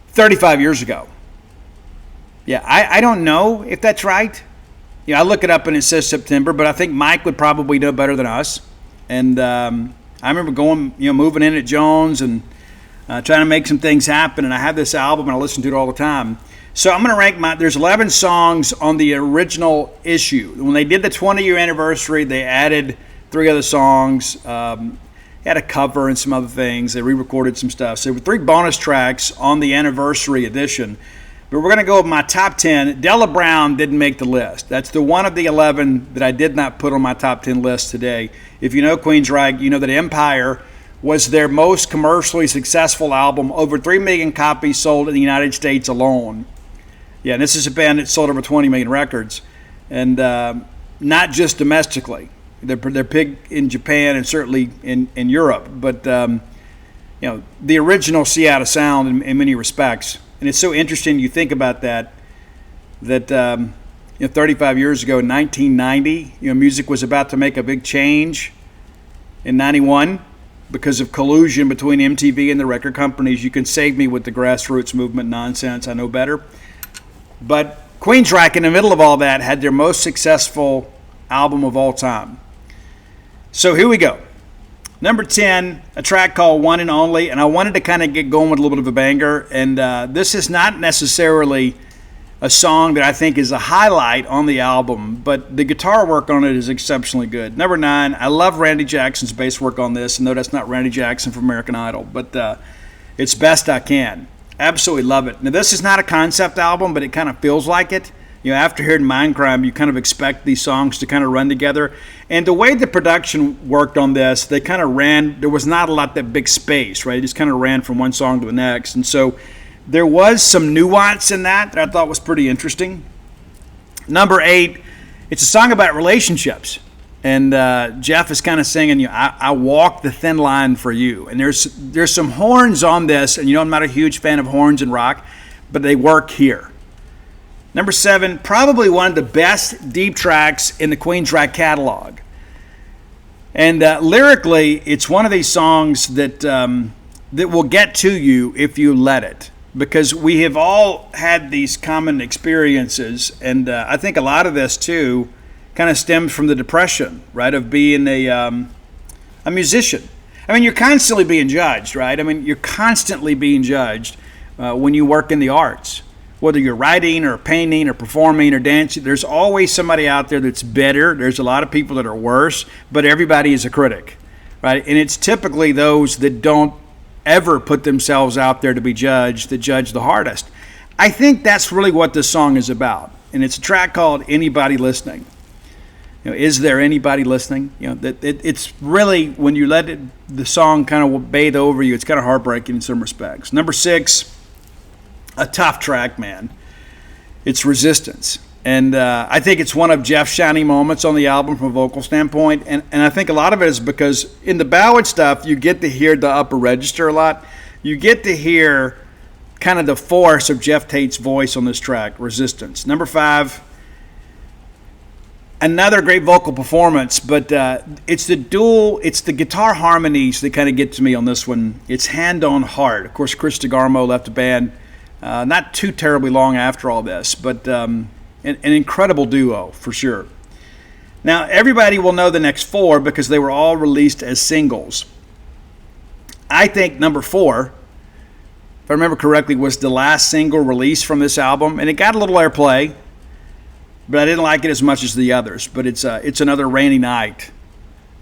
35 years ago. Yeah, I don't know if that's right. You know, I look it up and it says September, but I think Mike would probably know better than us. And I remember going, moving in at Jones and trying to make some things happen. And I have this album and I listen to it all the time. So I'm going to rank there's 11 songs on the original issue. When they did the 20-year anniversary, they added 3 other songs. Had a cover and some other things. They re-recorded some stuff. So there were 3 bonus tracks on the anniversary edition. But we're going to go with my top 10. Della Brown didn't make the list. That's the one of the 11 that I did not put on my top 10 list today. If you know Queensryche, you know that Empire was their most commercially successful album. Over 3 million copies sold in the United States alone. Yeah, and this is a band that sold over 20 million records. And not just domestically. They're big in Japan and certainly in Europe. But, the original Seattle sound in many respects. And it's so interesting you think about that 35 years ago in 1990, music was about to make a big change in 91 because of collusion between MTV and the record companies. You can save me with the grassroots movement nonsense. I know better. But Queensryche, in the middle of all that, had their most successful album of all time. So here we go. Number 10, a track called One and Only, and I wanted to kind of get going with a little bit of a banger, and this is not necessarily a song that I think is a highlight on the album, but the guitar work on it is exceptionally good. Number 9, I love Randy Jackson's bass work on this, and no, that's not Randy Jackson from American Idol, but it's Best I Can. Absolutely love it. Now, this is not a concept album, but it kind of feels like it. After hearing Mindcrime, you kind of expect these songs to kind of run together. And the way the production worked on this, they kind of ran, there was not a lot that big space, right? It just kind of ran from one song to the next. And so there was some nuance in that I thought was pretty interesting. Number 8, it's a song about relationships. And Jeff is kind of singing, I walk the thin line for you. And there's some horns on this, and I'm not a huge fan of horns in rock, but they work here. Number 7, probably one of the best deep tracks in the Queensryche catalog. And lyrically, it's one of these songs that will get to you if you let it. Because we have all had these common experiences, and I think a lot of this, too, kind of stems from the depression, right, of being a musician. I mean, you're constantly being judged, right? I mean, you're constantly being judged when you work in the arts. Whether you're writing or painting or performing or dancing, there's always somebody out there that's better. There's a lot of people that are worse, but everybody is a critic, right? And it's typically those that don't ever put themselves out there to be judged that judge the hardest. I think that's really what this song is about. And it's a track called Anybody Listening. Is there anybody listening? It's really, when you let the song kind of bathe over you, it's kind of heartbreaking in some respects. Number 6, a tough track, man. It's Resistance. And I think it's one of Jeff's shining moments on the album from a vocal standpoint. And I think a lot of it is because in the ballad stuff, you get to hear the upper register a lot. You get to hear kind of the force of Jeff Tate's voice on this track, Resistance. Number 5, Another great vocal performance, but it's the guitar harmonies that kind of get to me on this one. It's Hand on Heart. Of course, Chris DeGarmo left the band not too terribly long after all this, but an incredible duo for sure. Now, everybody will know the next four because they were all released as singles. I think number 4, if I remember correctly, was the last single released from this album, and it got a little airplay, but I didn't like it as much as the others. But it's Another Rainy Night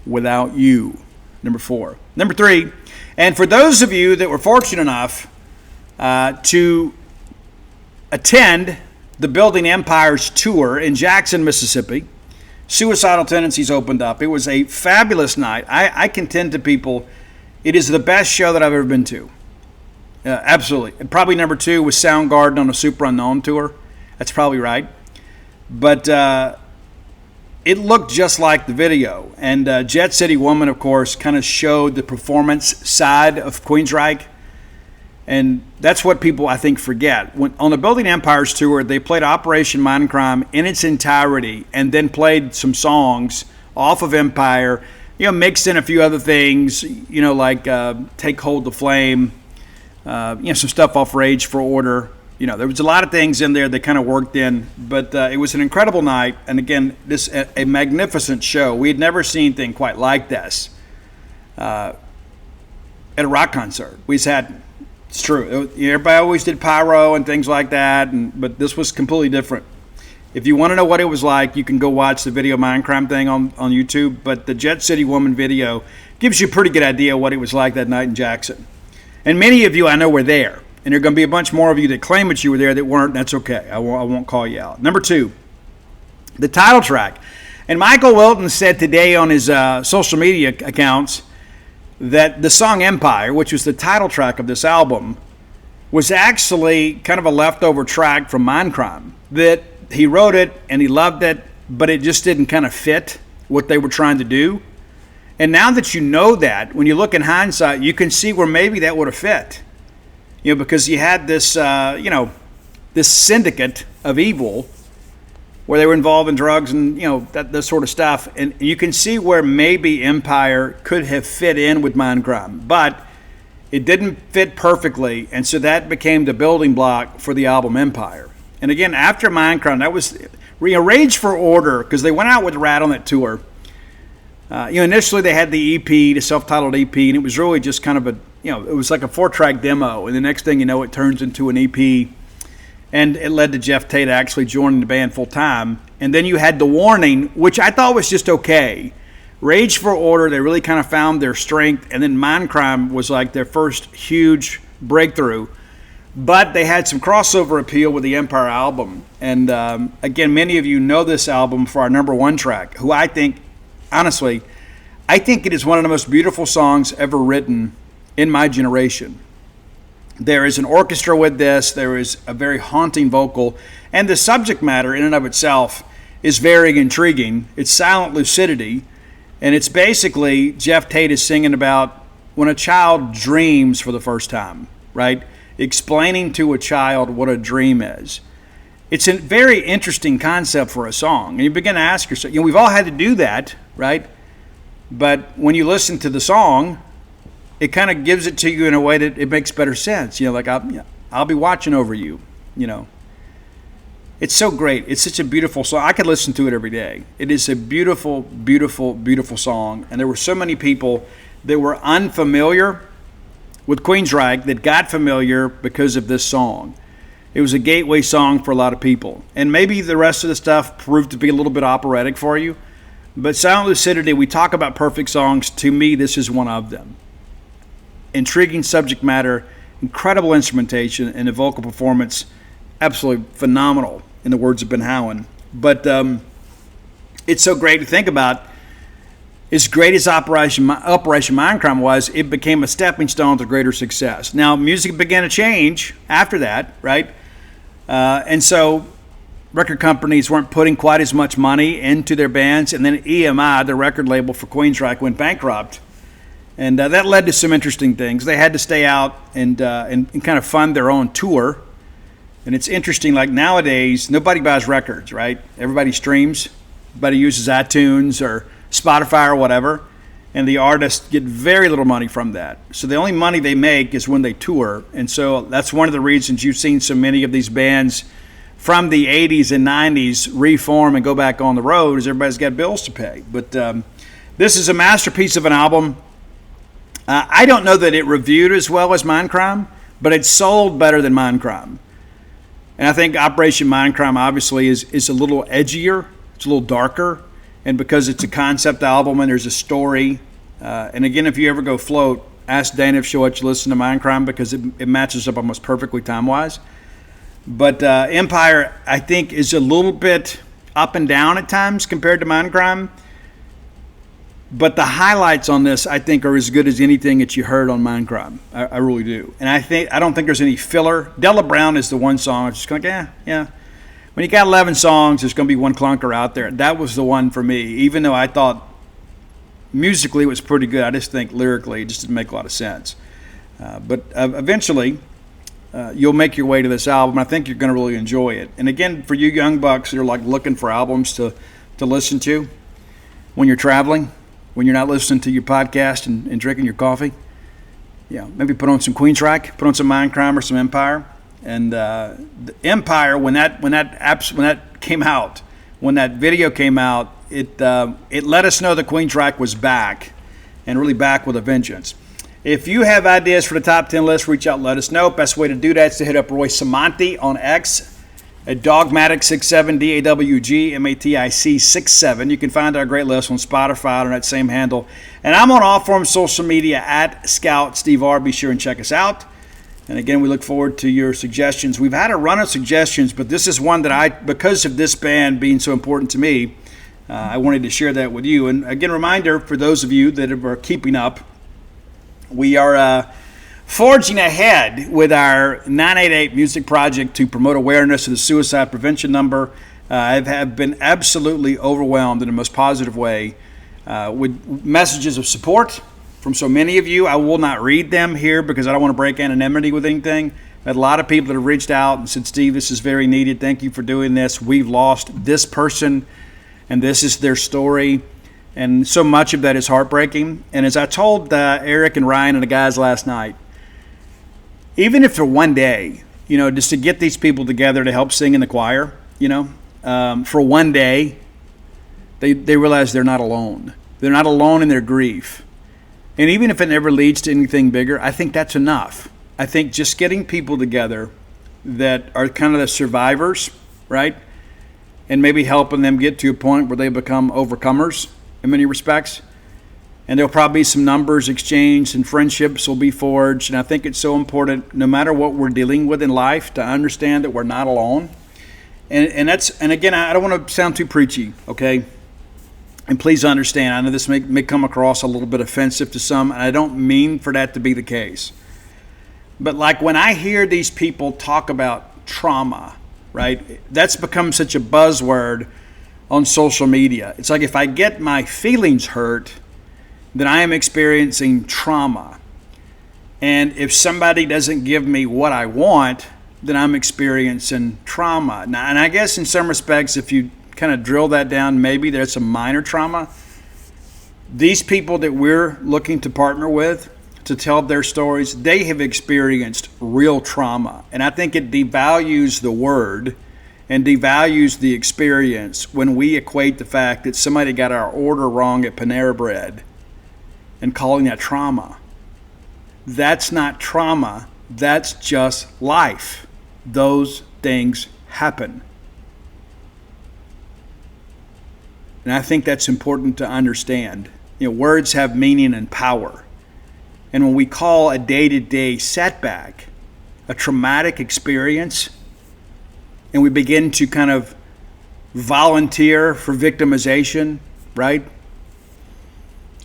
Without You, number 4. Number 3, and for those of you that were fortunate enough to attend the Building Empires tour in Jackson, Mississippi, Suicidal Tendencies opened up. It was a fabulous night. I contend to people, it is the best show that I've ever been to. Absolutely. And probably number 2 was Soundgarden on a Super Unknown tour. That's probably right. But it looked just like the video. And Jet City Woman, of course, kind of showed the performance side of Queensryche. And that's what people, I think, forget. When on the Building Empires tour, they played Operation Mindcrime in its entirety and then played some songs off of Empire, mixed in a few other things, like Take Hold the Flame, some stuff off Rage for Order. There was a lot of things in there that kind of worked in, but it was an incredible night. And again, a magnificent show. We had never seen anything quite like this at a rock concert. It's true. Everybody always did pyro and things like that, but this was completely different. If you want to know what it was like, you can go watch the video Mindcrime thing on YouTube. But the Jet City Woman video gives you a pretty good idea what it was like that night in Jackson. And many of you I know were there. And there are going to be a bunch more of you that claim that you were there that weren't. That's okay. I won't call you out. Number 2, the title track. And Michael Wilton said today on his social media accounts that the song Empire, which was the title track of this album, was actually kind of a leftover track from Mindcrime. That he wrote it and he loved it, but it just didn't kind of fit what they were trying to do. And now that you know that, when you look in hindsight, you can see where maybe that would have fit. Because you had this, this syndicate of evil where they were involved in drugs and, that sort of stuff. And you can see where maybe Empire could have fit in with Mindcrime, but it didn't fit perfectly. And so that became the building block for the album Empire. And again, after Mindcrime, that was Rage for Order, because they went out with Rat on that tour. Initially they had the EP, the self-titled EP, and it was really just kind of it was like a 4-track demo. And the next thing you know, it turns into an EP. And it led to Jeff Tate actually joining the band full time. And then you had The Warning, which I thought was just okay. Rage for Order, they really kind of found their strength. And then Mindcrime was like their first huge breakthrough. But they had some crossover appeal with the Empire album. And again, many of you know this album for our number 1 track, who I think, honestly, it is one of the most beautiful songs ever written in my generation. There is an orchestra with this. There is a very haunting vocal. And the subject matter in and of itself is very intriguing. It's silent lucidity. And it's basically Jeff Tate is singing about when a child dreams for the first time, right? Explaining to a child what a dream is. It's a very interesting concept for a song. And you begin to ask yourself, we've all had to do that, right? But when you listen to the song, it kind of gives it to you in a way that it makes better sense. Like I'll be watching over you, It's so great. It's such a beautiful song. I could listen to it every day. It is a beautiful, beautiful, beautiful song. And there were so many people that were unfamiliar with Queensryche that got familiar because of this song. It was a gateway song for a lot of people. And maybe the rest of the stuff proved to be a little bit operatic for you. But Silent Lucidity, we talk about perfect songs. To me, this is one of them. Intriguing subject matter, incredible instrumentation, and the vocal performance, absolutely phenomenal, in the words of Ben Howen. But it's so great to think about. As great as Operation Mindcrime was, it became a stepping stone to greater success. Now, music began to change after that, right? And so record companies weren't putting quite as much money into their bands, and then EMI, the record label for Queensryche, went bankrupt. And that led to some interesting things. They had to stay out and kind of fund their own tour. And it's interesting, like nowadays, nobody buys records, right? Everybody streams. but he uses iTunes or Spotify or whatever, and the artists get very little money from that. So the only money they make is when they tour, and so that's one of the reasons you've seen so many of these bands from the 80s and 90s reform and go back on the road, is everybody's got bills to pay. But this is a masterpiece of an album. I don't know that it reviewed as well as Mindcrime, but it sold better than Mindcrime. And I think Operation Mindcrime obviously is a little edgier, it's a little darker, and because it's a concept album and there's a story. And again, if you ever go float, ask Dana if she'll let you listen to Mindcrime, because it matches up almost perfectly time-wise. But Empire, I think, is a little bit up and down at times compared to Mindcrime. But the highlights on this, I think, are as good as anything that you heard on Mindcrime. I really do. And I don't think there's any filler. Della Brown is the one song. It's just kind of like, yeah. When you got 11 songs, there's going to be one clunker out there. That was the one for me. Even though I thought musically it was pretty good, I just think lyrically it just didn't make a lot of sense. But eventually, you'll make your way to this album. I think you're going to really enjoy it. And again, for you young bucks that are like looking for albums to listen to when you're traveling, when you're not listening to your podcast and drinking your coffee, maybe put on some Queensryche, put on some Mindcrime or some Empire. And the Empire, when that came out, when that video came out, it let us know that Queensryche was back, and really back with a vengeance. If you have ideas for the top 10 list, reach out and let us know. Best way to do that is to hit up Roy Samanti on X at Dogmatic67, DAWGMATIC67. You can find our great list on Spotify on that same handle. And I'm on all forms of social media at Scout Steve R. Be sure and check us out. And again, we look forward to your suggestions. We've had a run of suggestions, but this is one that because of this band being so important to me, I wanted to share that with you. And again, reminder for those of you that are keeping up, we are forging ahead with our 988 music project to promote awareness of the suicide prevention number. I have been absolutely overwhelmed in the most positive way with messages of support from so many of you. I will not read them here because I don't want to break anonymity with anything. I had a lot of people that have reached out and said, Steve, this is very needed. Thank you for doing this. We've lost this person, and this is their story. And so much of that is heartbreaking. And as I told Eric and Ryan and the guys last night, even if for one day, just to get these people together to help sing in the choir, for one day, they realize they're not alone. They're not alone in their grief. And even if it never leads to anything bigger, I think that's enough. I think just getting people together that are kind of the survivors, right? And maybe helping them get to a point where they become overcomers in many respects. And there'll probably be some numbers exchanged and friendships will be forged. And I think it's so important, no matter what we're dealing with in life, to understand that we're not alone. And again, I don't want to sound too preachy, okay? And please understand, I know this may come across a little bit offensive to some, and I don't mean for that to be the case. But like when I hear these people talk about trauma, right? That's become such a buzzword on social media. It's like if I get my feelings hurt, then I am experiencing trauma. And if somebody doesn't give me what I want, then I'm experiencing trauma. Now, and I guess in some respects, if you kind of drill that down, maybe there's some minor trauma. These people that we're looking to partner with to tell their stories, they have experienced real trauma. And I think it devalues the word and devalues the experience when we equate the fact that somebody got our order wrong at Panera Bread and calling that trauma. That's not trauma. That's just life. Those things happen. And I think that's important to understand. Words have meaning and power. And when we call a day-to-day setback a traumatic experience, and we begin to kind of volunteer for victimization, right?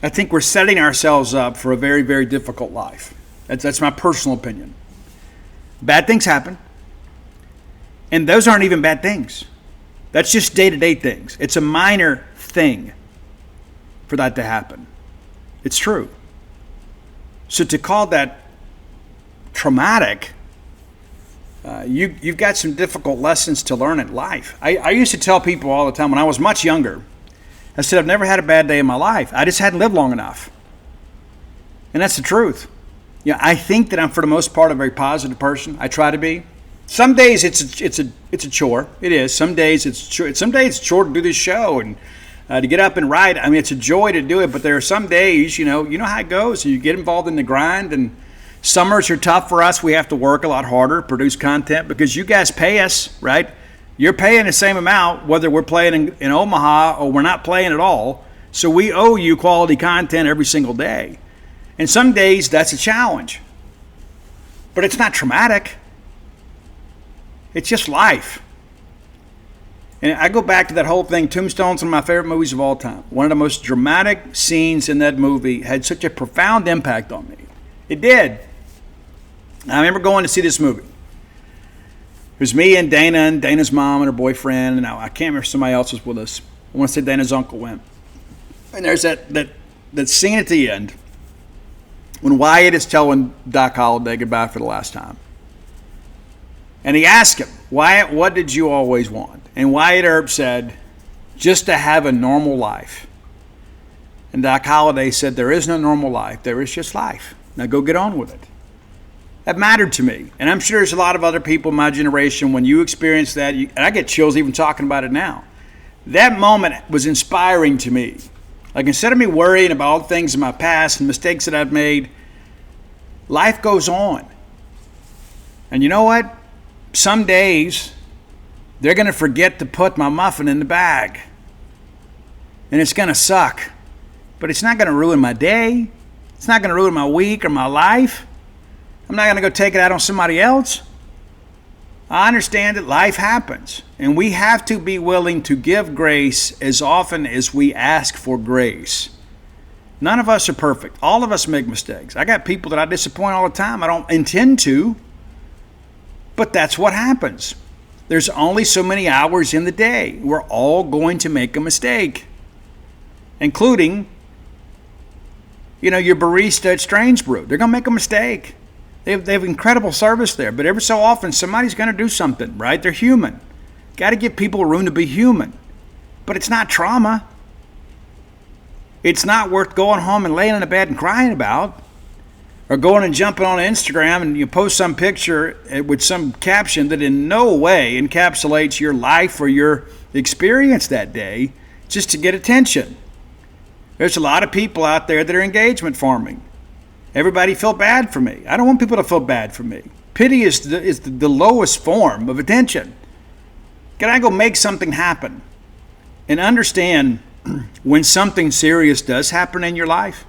I think we're setting ourselves up for a very, very difficult life. That's my personal opinion. Bad things happen. And those aren't even bad things. That's just day-to-day things. It's a minor thing for that to happen. It's true. So to call that traumatic, you've got some difficult lessons to learn in life. I used to tell people all the time when I was much younger, I said, I've never had a bad day in my life. I just hadn't lived long enough. And that's the truth. I think that I'm, for the most part, a very positive person. I try to be. Some days it's a chore. It is. Some days it's a chore to do this show and to get up and write. I mean, it's a joy to do it. But there are some days, you know how it goes. You get involved in the grind, and summers are tough for us. We have to work a lot harder, produce content, because you guys pay us, right? You're paying the same amount whether we're playing in Omaha or we're not playing at all. So we owe you quality content every single day. And some days that's a challenge. But it's not traumatic. It's just life. And I go back to that whole thing. Tombstone's one of my favorite movies of all time. One of the most dramatic scenes in that movie had such a profound impact on me. It did. I remember going to see this movie. It was me and Dana and Dana's mom and her boyfriend. And I can't remember if somebody else was with us. I want to say Dana's uncle went. And there's that scene at the end when Wyatt is telling Doc Holliday goodbye for the last time. And he asked him, Wyatt, what did you always want? And Wyatt Earp said, just to have a normal life. And Doc Holliday said, there is no normal life. There is just life. Now go get on with it. That mattered to me. And I'm sure there's a lot of other people in my generation, when you experience that, and I get chills even talking about it now. That moment was inspiring to me. Like, instead of me worrying about all the things in my past and mistakes that I've made, life goes on. And you know what? Some days, they're going to forget to put my muffin in the bag. And it's going to suck. But it's not going to ruin my day. It's not going to ruin my week or my life. I'm not going to go take it out on somebody else. I understand that life happens. And we have to be willing to give grace as often as we ask for grace. None of us are perfect. All of us make mistakes. I got people that I disappoint all the time. I don't intend to. But that's what happens. There's only so many hours in the day. We're all going to make a mistake. Including, your barista at Strange Brew. They're going to make a mistake. They have incredible service there. But every so often, somebody's going to do something, right? They're human. Got to give people room to be human. But it's not trauma. It's not worth going home and laying in a bed and crying about. Or going and jumping on Instagram and you post some picture with some caption that in no way encapsulates your life or your experience that day, just to get attention. There's a lot of people out there that are engagement farming. Everybody feel bad for me. I don't want people to feel bad for me. Pity is the lowest form of attention. Can I go make something happen? And understand when something serious does happen in your life,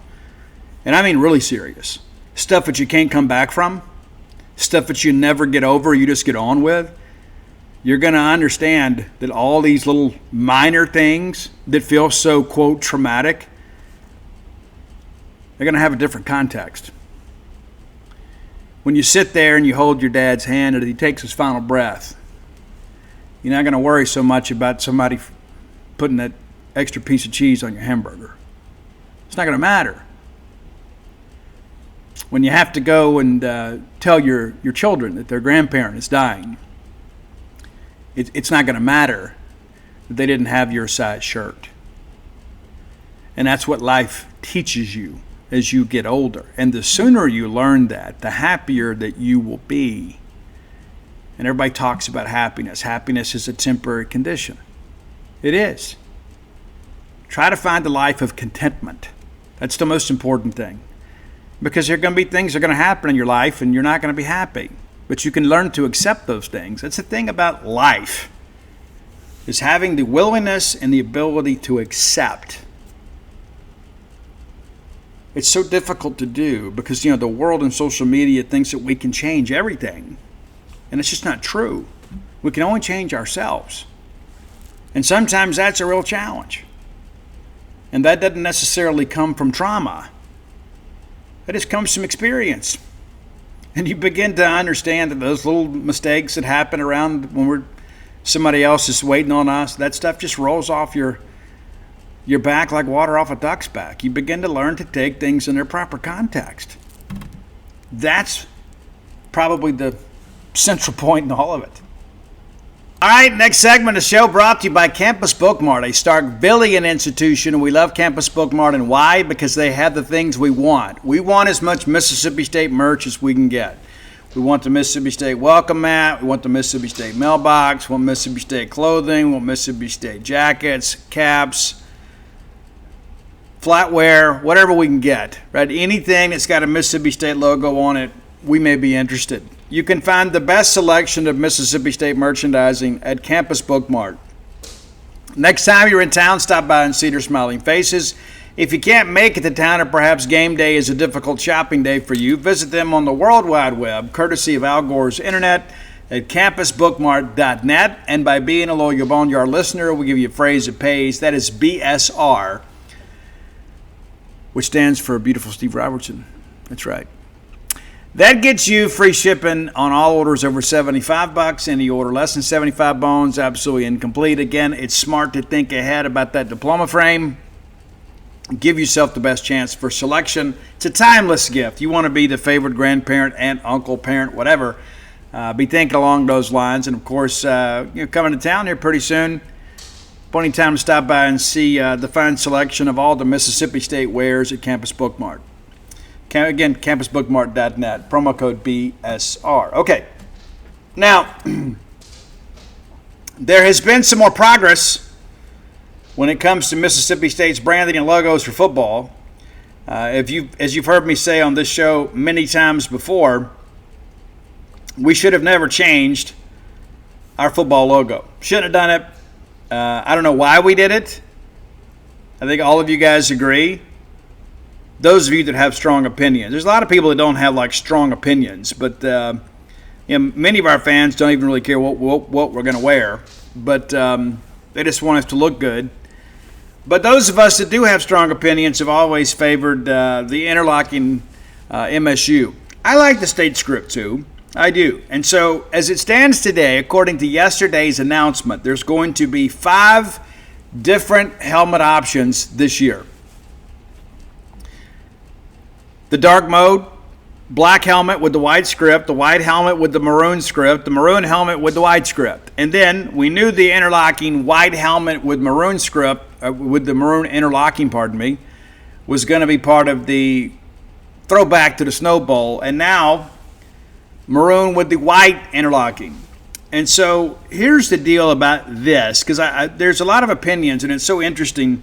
and I mean really serious, stuff that you can't come back from, stuff that you never get over, you just get on with, you're going to understand that all these little minor things that feel so, quote, traumatic, they're going to have a different context. When you sit there and you hold your dad's hand and he takes his final breath, you're not going to worry so much about somebody putting that extra piece of cheese on your hamburger. It's not going to matter. When you have to go and tell your children that their grandparent is dying, it's not going to matter that they didn't have your size shirt. And that's what life teaches you as you get older. And the sooner you learn that, the happier that you will be. And everybody talks about happiness. Happiness is a temporary condition. It is. Try to find a life of contentment. That's the most important thing. Because there are going to be things that are going to happen in your life and you're not going to be happy. But you can learn to accept those things. That's the thing about life, is having the willingness and the ability to accept. It's so difficult to do because, the world and social media thinks that we can change everything. And it's just not true. We can only change ourselves. And sometimes that's a real challenge. And that doesn't necessarily come from trauma. That just comes from experience. And you begin to understand that those little mistakes that happen around when somebody else is waiting on us, that stuff just rolls off your back like water off a duck's back. You begin to learn to take things in their proper context. That's probably the central point in all of it. All right, next segment of the show brought to you by Campus Bookmart, a Starkvillian institution. We love Campus Bookmart, and why? Because they have the things we want. We want as much Mississippi State merch as we can get. We want the Mississippi State welcome mat. We want the Mississippi State mailbox. We want Mississippi State clothing. We want Mississippi State jackets, caps, flatware, whatever we can get. Right? Anything that's got a Mississippi State logo on it, we may be interested. You can find the best selection of Mississippi State merchandising at Campus Bookmart. Next time you're in town, stop by and see their smiling faces. If you can't make it to town, or perhaps game day is a difficult shopping day for you, visit them on the World Wide Web, courtesy of Al Gore's Internet, at campusbookmart.net. And by being a loyal Boneyard listener, we give you a phrase that pays. That is BSR, which stands for Beautiful Steve Robertson. That's right. That gets you free shipping on all orders over $75. Any order less than 75 bones, absolutely incomplete. Again, it's smart to think ahead about that diploma frame. Give yourself the best chance for selection. It's a timeless gift. You want to be the favorite grandparent, aunt, uncle, parent, whatever. Be thinking along those lines. And, of course, you're coming to town here pretty soon. Plenty of time to stop by and see the fine selection of all the Mississippi State wares at Campus Bookmart. Again, campusbookmart.net, promo code BSR. Okay. Now, there has been some more progress when it comes to Mississippi State's branding and logos for football. As you've heard me say on this show many times before, we should have never changed our football logo. Shouldn't have done it. I don't know why we did it. I think all of you guys agree. Those of you that have strong opinions. There's a lot of people that don't have like strong opinions, but many of our fans don't even really care what we're going to wear, but they just want us to look good. But those of us that do have strong opinions have always favored the interlocking MSU. I like the state script too. I do. And so as it stands today, according to yesterday's announcement, there's going to be 5 different helmet options this year. The dark mode, black helmet with the white script, the white helmet with the maroon script, the maroon helmet with the white script. And then we knew the interlocking white helmet with maroon script, with the maroon interlocking, was going to be part of the throwback to the Snow Bowl. And now, maroon with the white interlocking. And so here's the deal about this, because there's a lot of opinions, and it's so interesting.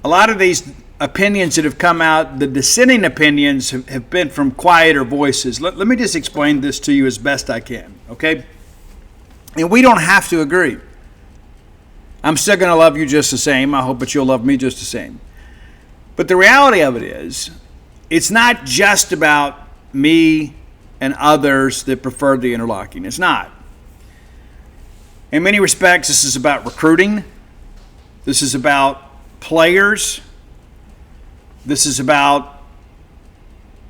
A lot of these opinions that have come out, the dissenting opinions have been from quieter voices. Let me just explain this to you as best I can, okay? And we don't have to agree. I'm still going to love you just the same. I hope that you'll love me just the same. But the reality of it is, it's not just about me and others that prefer the interlocking. It's not. In many respects, this is about recruiting. This is about players. This is about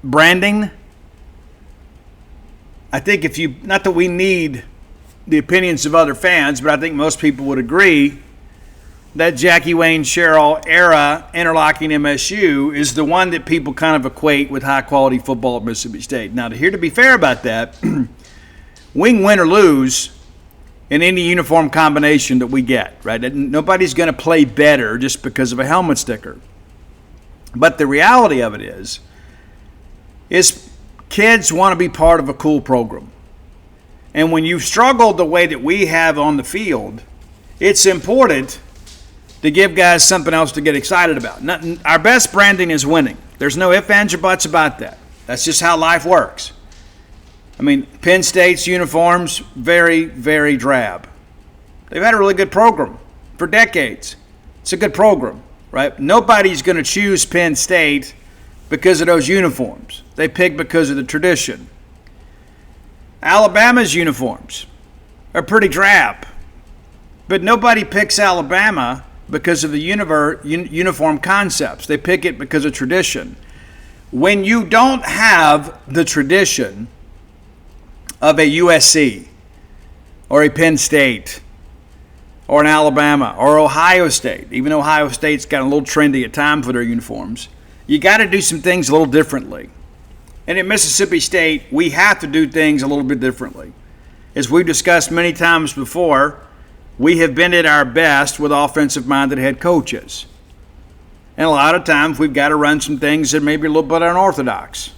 branding. I think not that we need the opinions of other fans, but I think most people would agree that Jackie Wayne Sherrill era interlocking MSU is the one that people kind of equate with high quality football at Mississippi State. Now, to be fair about that, we can win or lose in any uniform combination that we get, right? Nobody's going to play better just because of a helmet sticker. But the reality of it is kids want to be part of a cool program. And when you've struggled the way that we have on the field, it's important to give guys something else to get excited about. Our best branding is winning. There's no ifs, ands, or buts about that. That's just how life works. I mean, Penn State's uniforms, very, very drab. They've had a really good program for decades. It's a good program, right? Nobody's going to choose Penn State because of those uniforms. They pick because of the tradition. Alabama's uniforms are pretty drab, but nobody picks Alabama because of the uniform concepts. They pick it because of tradition. When you don't have the tradition of a USC or a Penn State or an Alabama or Ohio State, even Ohio State's got a little trendy at times for their uniforms, you got to do some things a little differently. And at Mississippi State, we have to do things a little bit differently. As we've discussed many times before, we have been at our best with offensive-minded head coaches. And a lot of times we've got to run some things that may be a little bit unorthodox.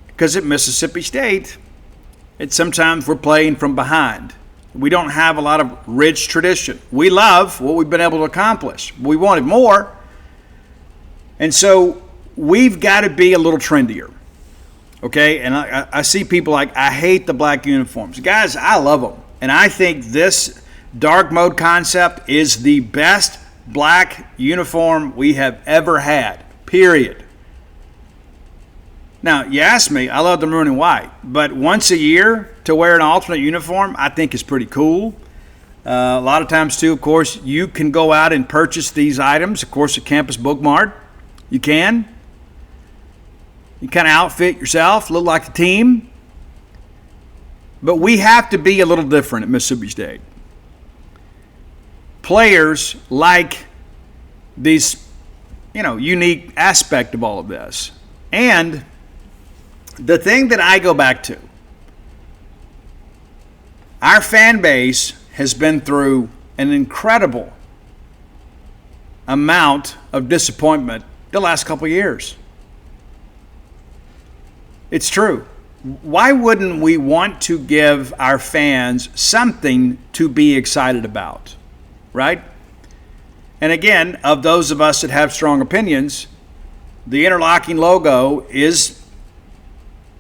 Because at Mississippi State, sometimes we're playing from behind. We don't have a lot of rich tradition. We love what we've been able to accomplish. We wanted more. And so we've got to be a little trendier. Okay? And I see people like, I hate the black uniforms. Guys, I love them. And I think this dark mode concept is the best black uniform we have ever had. Period. Now, you ask me, I love the maroon and white. But once a year to wear an alternate uniform, I think is pretty cool. A lot of times, too, of course, you can go out and purchase these items, of course, at Campus BONEYARD. You can. You kind of outfit yourself, look like the team. But we have to be a little different at Mississippi State. Players like these, unique aspect of all of this. And the thing that I go back to, our fan base has been through an incredible amount of disappointment the last couple of years. It's true. Why wouldn't we want to give our fans something to be excited about, right? And again, of those of us that have strong opinions, the interlocking logo is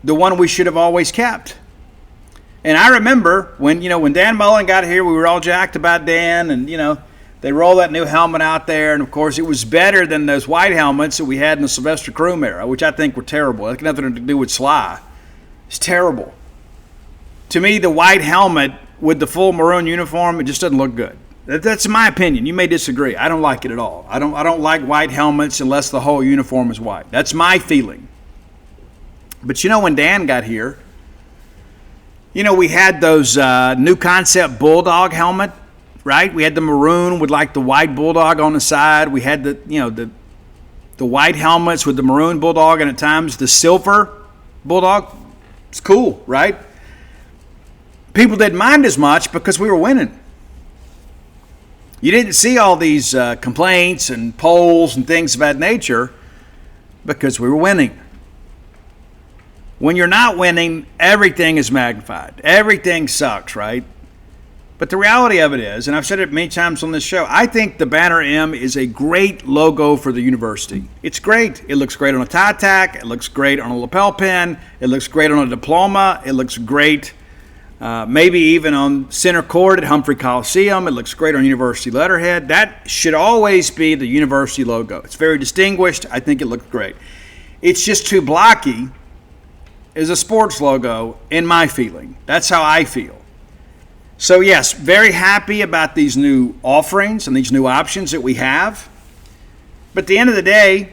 the one we should have always kept. And I remember when Dan Mullen got here, we were all jacked about Dan, and, they rolled that new helmet out there, and, of course, it was better than those white helmets that we had in the Sylvester Croom era, which I think were terrible. It had nothing to do with Sly. It's terrible. To me, the white helmet with the full maroon uniform, it just doesn't look good. That's my opinion. You may disagree. I don't like it at all. I don't like white helmets unless the whole uniform is white. That's my feeling. But when Dan got here, we had those new concept Bulldog helmet, right? We had the maroon with like the white Bulldog on the side. We had the white helmets with the maroon Bulldog, and at times the silver Bulldog. It's cool, right? People didn't mind as much because we were winning. You didn't see all these complaints and polls and things of that nature because we were winning. When you're not winning, everything is magnified. Everything sucks, right? But the reality of it is, and I've said it many times on this show, I think the banner M is a great logo for the university. It's great. It looks great on a tie tack. It looks great on a lapel pin. It looks great on a diploma. It looks great maybe even on center court at Humphrey Coliseum. It looks great on university letterhead. That should always be the university logo. It's very distinguished. I think it looks great. It's just too blocky as a sports logo in my feeling. That's how I feel. So yes, very happy about these new offerings and these new options that we have. But at the end of the day,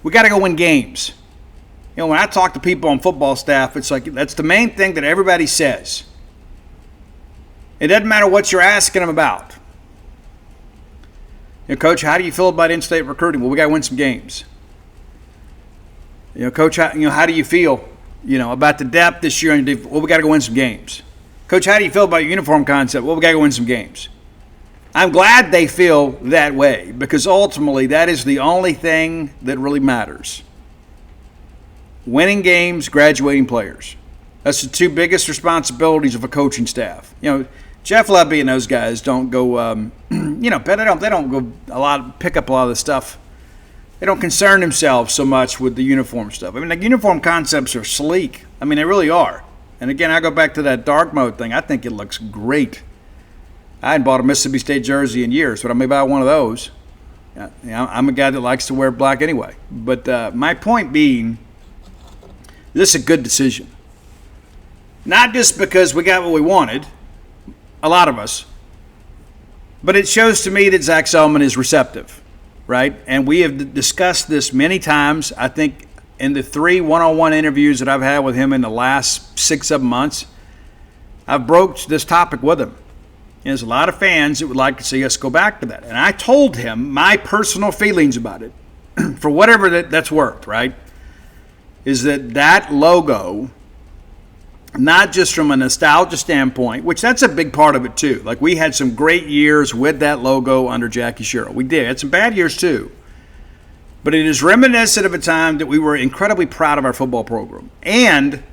we got to go win games. When I talk to people on football staff, it's like that's the main thing that everybody says. It doesn't matter what you're asking them about. Coach, how do you feel about in-state recruiting? Well, we got to win some games. Coach, how do you feel, about the depth this year? Well, we got to go win some games. Coach, how do you feel about your uniform concept? Well, we got to go win some games. I'm glad they feel that way because ultimately that is the only thing that really matters. Winning games, graduating players. That's the two biggest responsibilities of a coaching staff. Jeff Levy and those guys don't go, but they don't go pick up a lot of the stuff. They don't concern themselves so much with the uniform stuff. The uniform concepts are sleek. They really are. And again, I go back to that dark mode thing. I think it looks great. I hadn't bought a Mississippi State jersey in years, but I may buy one of those. I'm a guy that likes to wear black anyway. But my point being, this is a good decision. Not just because we got what we wanted, a lot of us, but it shows to me that Zach Selman is receptive, right? And we have discussed this many times. I think in the 3 one-on-one interviews that I've had with him in the last 6-7 months, I've broached this topic with him. And there's a lot of fans that would like to see us go back to that. And I told him my personal feelings about it, for whatever that's worth, right? Is that logo not just from a nostalgia standpoint, which that's a big part of it too. Like, we had some great years with that logo under Jackie Sherrill. We did. Had some bad years too. But it is reminiscent of a time that we were incredibly proud of our football program. And,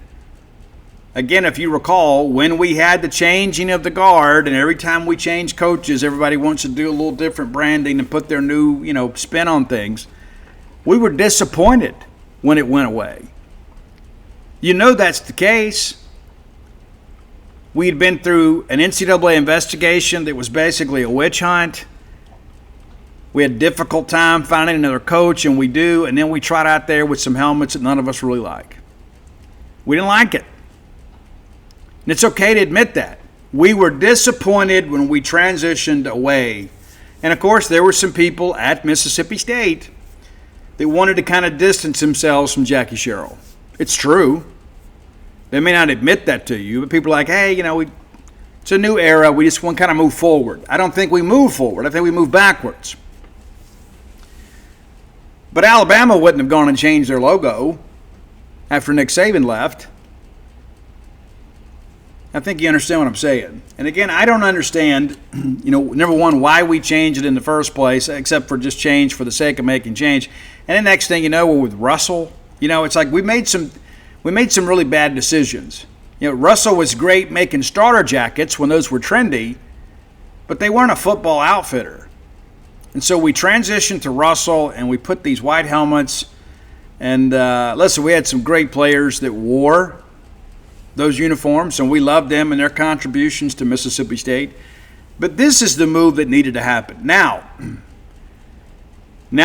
again, if you recall, when we had the changing of the guard, and every time we change coaches, everybody wants to do a little different branding and put their new, spin on things, we were disappointed when it went away. That's the case. We'd been through an NCAA investigation that was basically a witch hunt. We had a difficult time finding another coach, and we do, and then we trot out there with some helmets that none of us really like. We didn't like it. And it's okay to admit that. We were disappointed when we transitioned away. And, of course, there were some people at Mississippi State that wanted to kind of distance themselves from Jackie Sherrill. It's true. They may not admit that to you, but people are like, hey, it's a new era. We just want to kind of move forward. I don't think we move forward. I think we move backwards. But Alabama wouldn't have gone and changed their logo after Nick Saban left. I think you understand what I'm saying. And again, I don't understand, number one, why we changed it in the first place, except for just change for the sake of making change. And the next thing we're with Russell. It's like we made some really bad decisions. Russell was great making starter jackets when those were trendy, but they weren't a football outfitter. And so we transitioned to Russell, and we put these white helmets. And listen, we had some great players that wore those uniforms, and we loved them and their contributions to Mississippi State. But this is the move that needed to happen. Now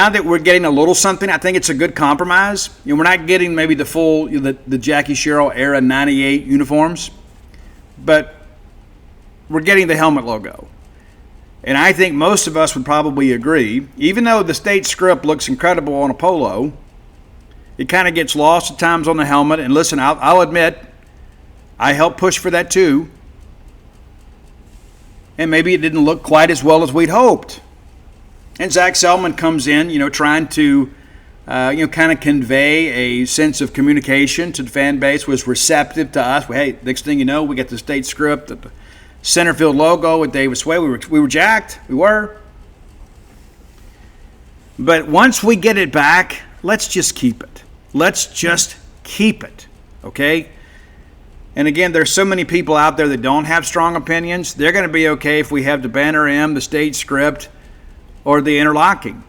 that we're getting a little something, I think it's a good compromise. We're not getting maybe the full, the Jackie Sherrill era 98 uniforms, but we're getting the helmet logo. And I think most of us would probably agree, even though the state script looks incredible on a polo, it kind of gets lost at times on the helmet. And listen, I'll admit, I helped push for that too. And maybe it didn't look quite as well as we'd hoped. And Zach Selman comes in, trying to, kind of convey a sense of communication to the fan base, was receptive to us. Hey, next thing you know, we get the state script, the center field logo with Davis Way. We were jacked. We were. But once we get it back, let's just keep it. Let's just keep it, okay? And again, there's so many people out there that don't have strong opinions. They're going to be okay if we have the banner M, the state script, or the interlocking.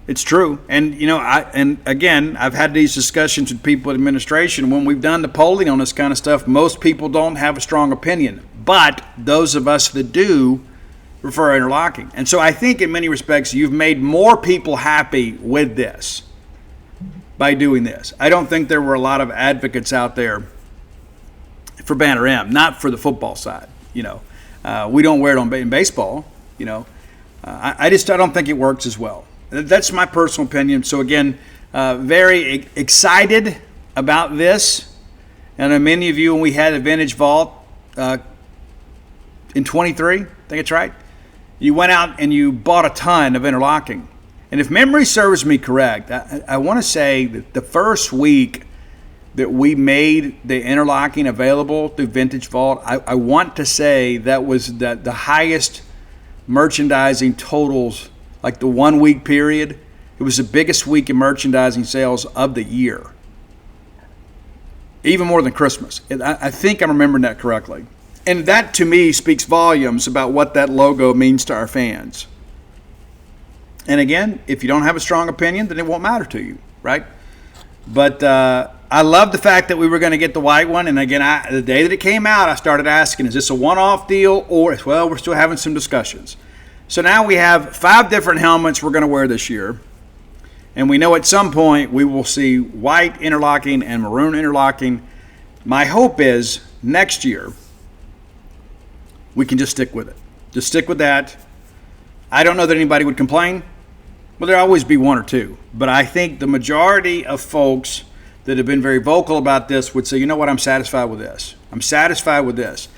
It's true. And, I've had these discussions with people in administration. When we've done the polling on this kind of stuff, most people don't have a strong opinion. But those of us that do prefer interlocking. And so I think in many respects, you've made more people happy with this by doing this. I don't think there were a lot of advocates out there for banner M, not for the football side. We don't wear it in baseball. I don't think it works as well. That's my personal opinion. So again, very excited about this. And many of you, when we had a Vintage Vault in 23, I think it's right, you went out and you bought a ton of interlocking. And if memory serves me correct, I want to say that the first week that we made the interlocking available through Vintage Vault, I want to say that was the highest merchandising totals, like the 1 week period. It was the biggest week in merchandising sales of the year, even more than Christmas. I think I'm remembering that correctly. And that to me speaks volumes about what that logo means to our fans. And again, if you don't have a strong opinion, then it won't matter to you, right? But I love the fact that we were going to get the white one. And again, the day that it came out, I started asking, is this a one-off deal? Or, well, we're still having some discussions. So now we have 5 different helmets we're going to wear this year. And we know at some point we will see white interlocking and maroon interlocking. My hope is next year we can just stick with it. Just stick with that. I don't know that anybody would complain. Well, there'll always be one or two. But I think the majority of folks that have been very vocal about this would say, you know what, I'm satisfied with this. I'm satisfied with this.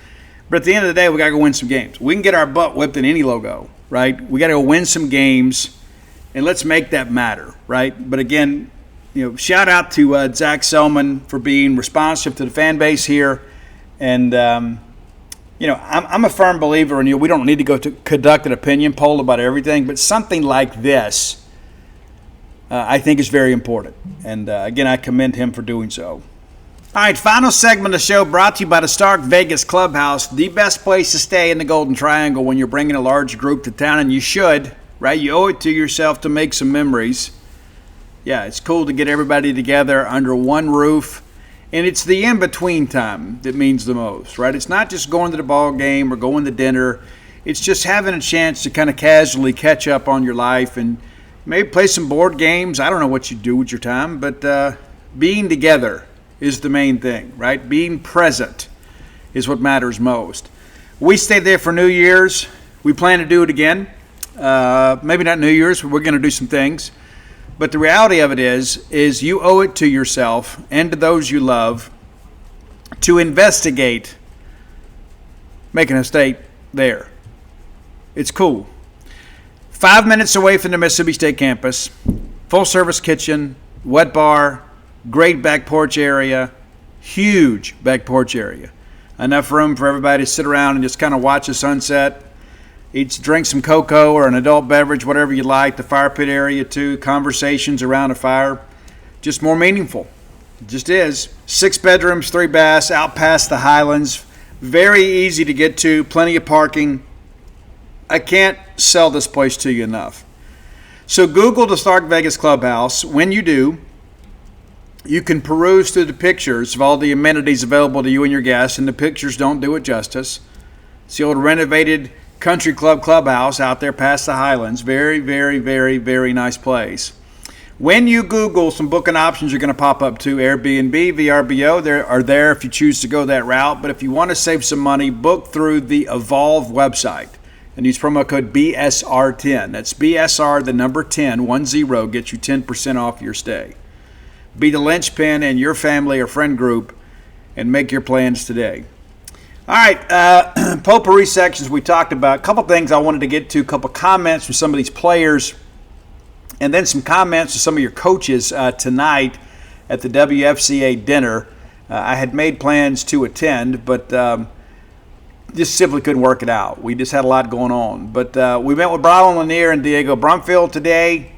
But at the end of the day, we got to go win some games. We can get our butt whipped in any logo, right? We got to go win some games, and let's make that matter, right? But again, shout out to Zach Selman for being responsive to the fan base here. And, I'm a firm believer in we don't need to go to conduct an opinion poll about everything, but something like this, I think is very important. And, again, I commend him for doing so. All right, final segment of the show brought to you by the Stark Vegas Clubhouse, the best place to stay in the Golden Triangle when you're bringing a large group to town, and you should, right? You owe it to yourself to make some memories. Yeah, it's cool to get everybody together under one roof, and it's the in-between time that means the most, right? It's not just going to the ball game or going to dinner. It's just having a chance to kind of casually catch up on your life and maybe play some board games. I don't know what you do with your time, but being together is the main thing, right? Being present is what matters most. We stayed there for New Year's. We plan to do it again. Maybe not New Year's, but we're going to do some things. But the reality of it is you owe it to yourself and to those you love to investigate making a stay there. It's cool. 5 minutes away from the Mississippi State campus, full-service kitchen, wet bar, great back porch area, huge back porch area. Enough room for everybody to sit around and just kind of watch the sunset. Drink some cocoa or an adult beverage, whatever you like. The fire pit area too. Conversations around a fire. Just more meaningful. It just is. 6 bedrooms, 3 baths, out past the Highlands. Very easy to get to. Plenty of parking. I can't sell this place to you enough. So Google the Stark Vegas Clubhouse. When you do, you can peruse through the pictures of all the amenities available to you and your guests, and the pictures don't do it justice. It's the old renovated country club clubhouse out there past the Highlands. Very, very, very, very nice place. When you Google, some booking options are going to pop up too. Airbnb, VRBO, they are there if you choose to go that route. But if you want to save some money, book through the Evolve website and use promo code BSR10. That's BSR, the number 10, 10, gets you 10% off your stay. Be the linchpin in your family or friend group and make your plans today. All right, potpourri sections we talked about. A couple things I wanted to get to, a couple comments from some of these players, and then some comments from some of your coaches tonight at the WFCA dinner. I had made plans to attend, but just simply couldn't work it out. We just had a lot going on. But we met with Bravo Lanier and Diego Brumfield today.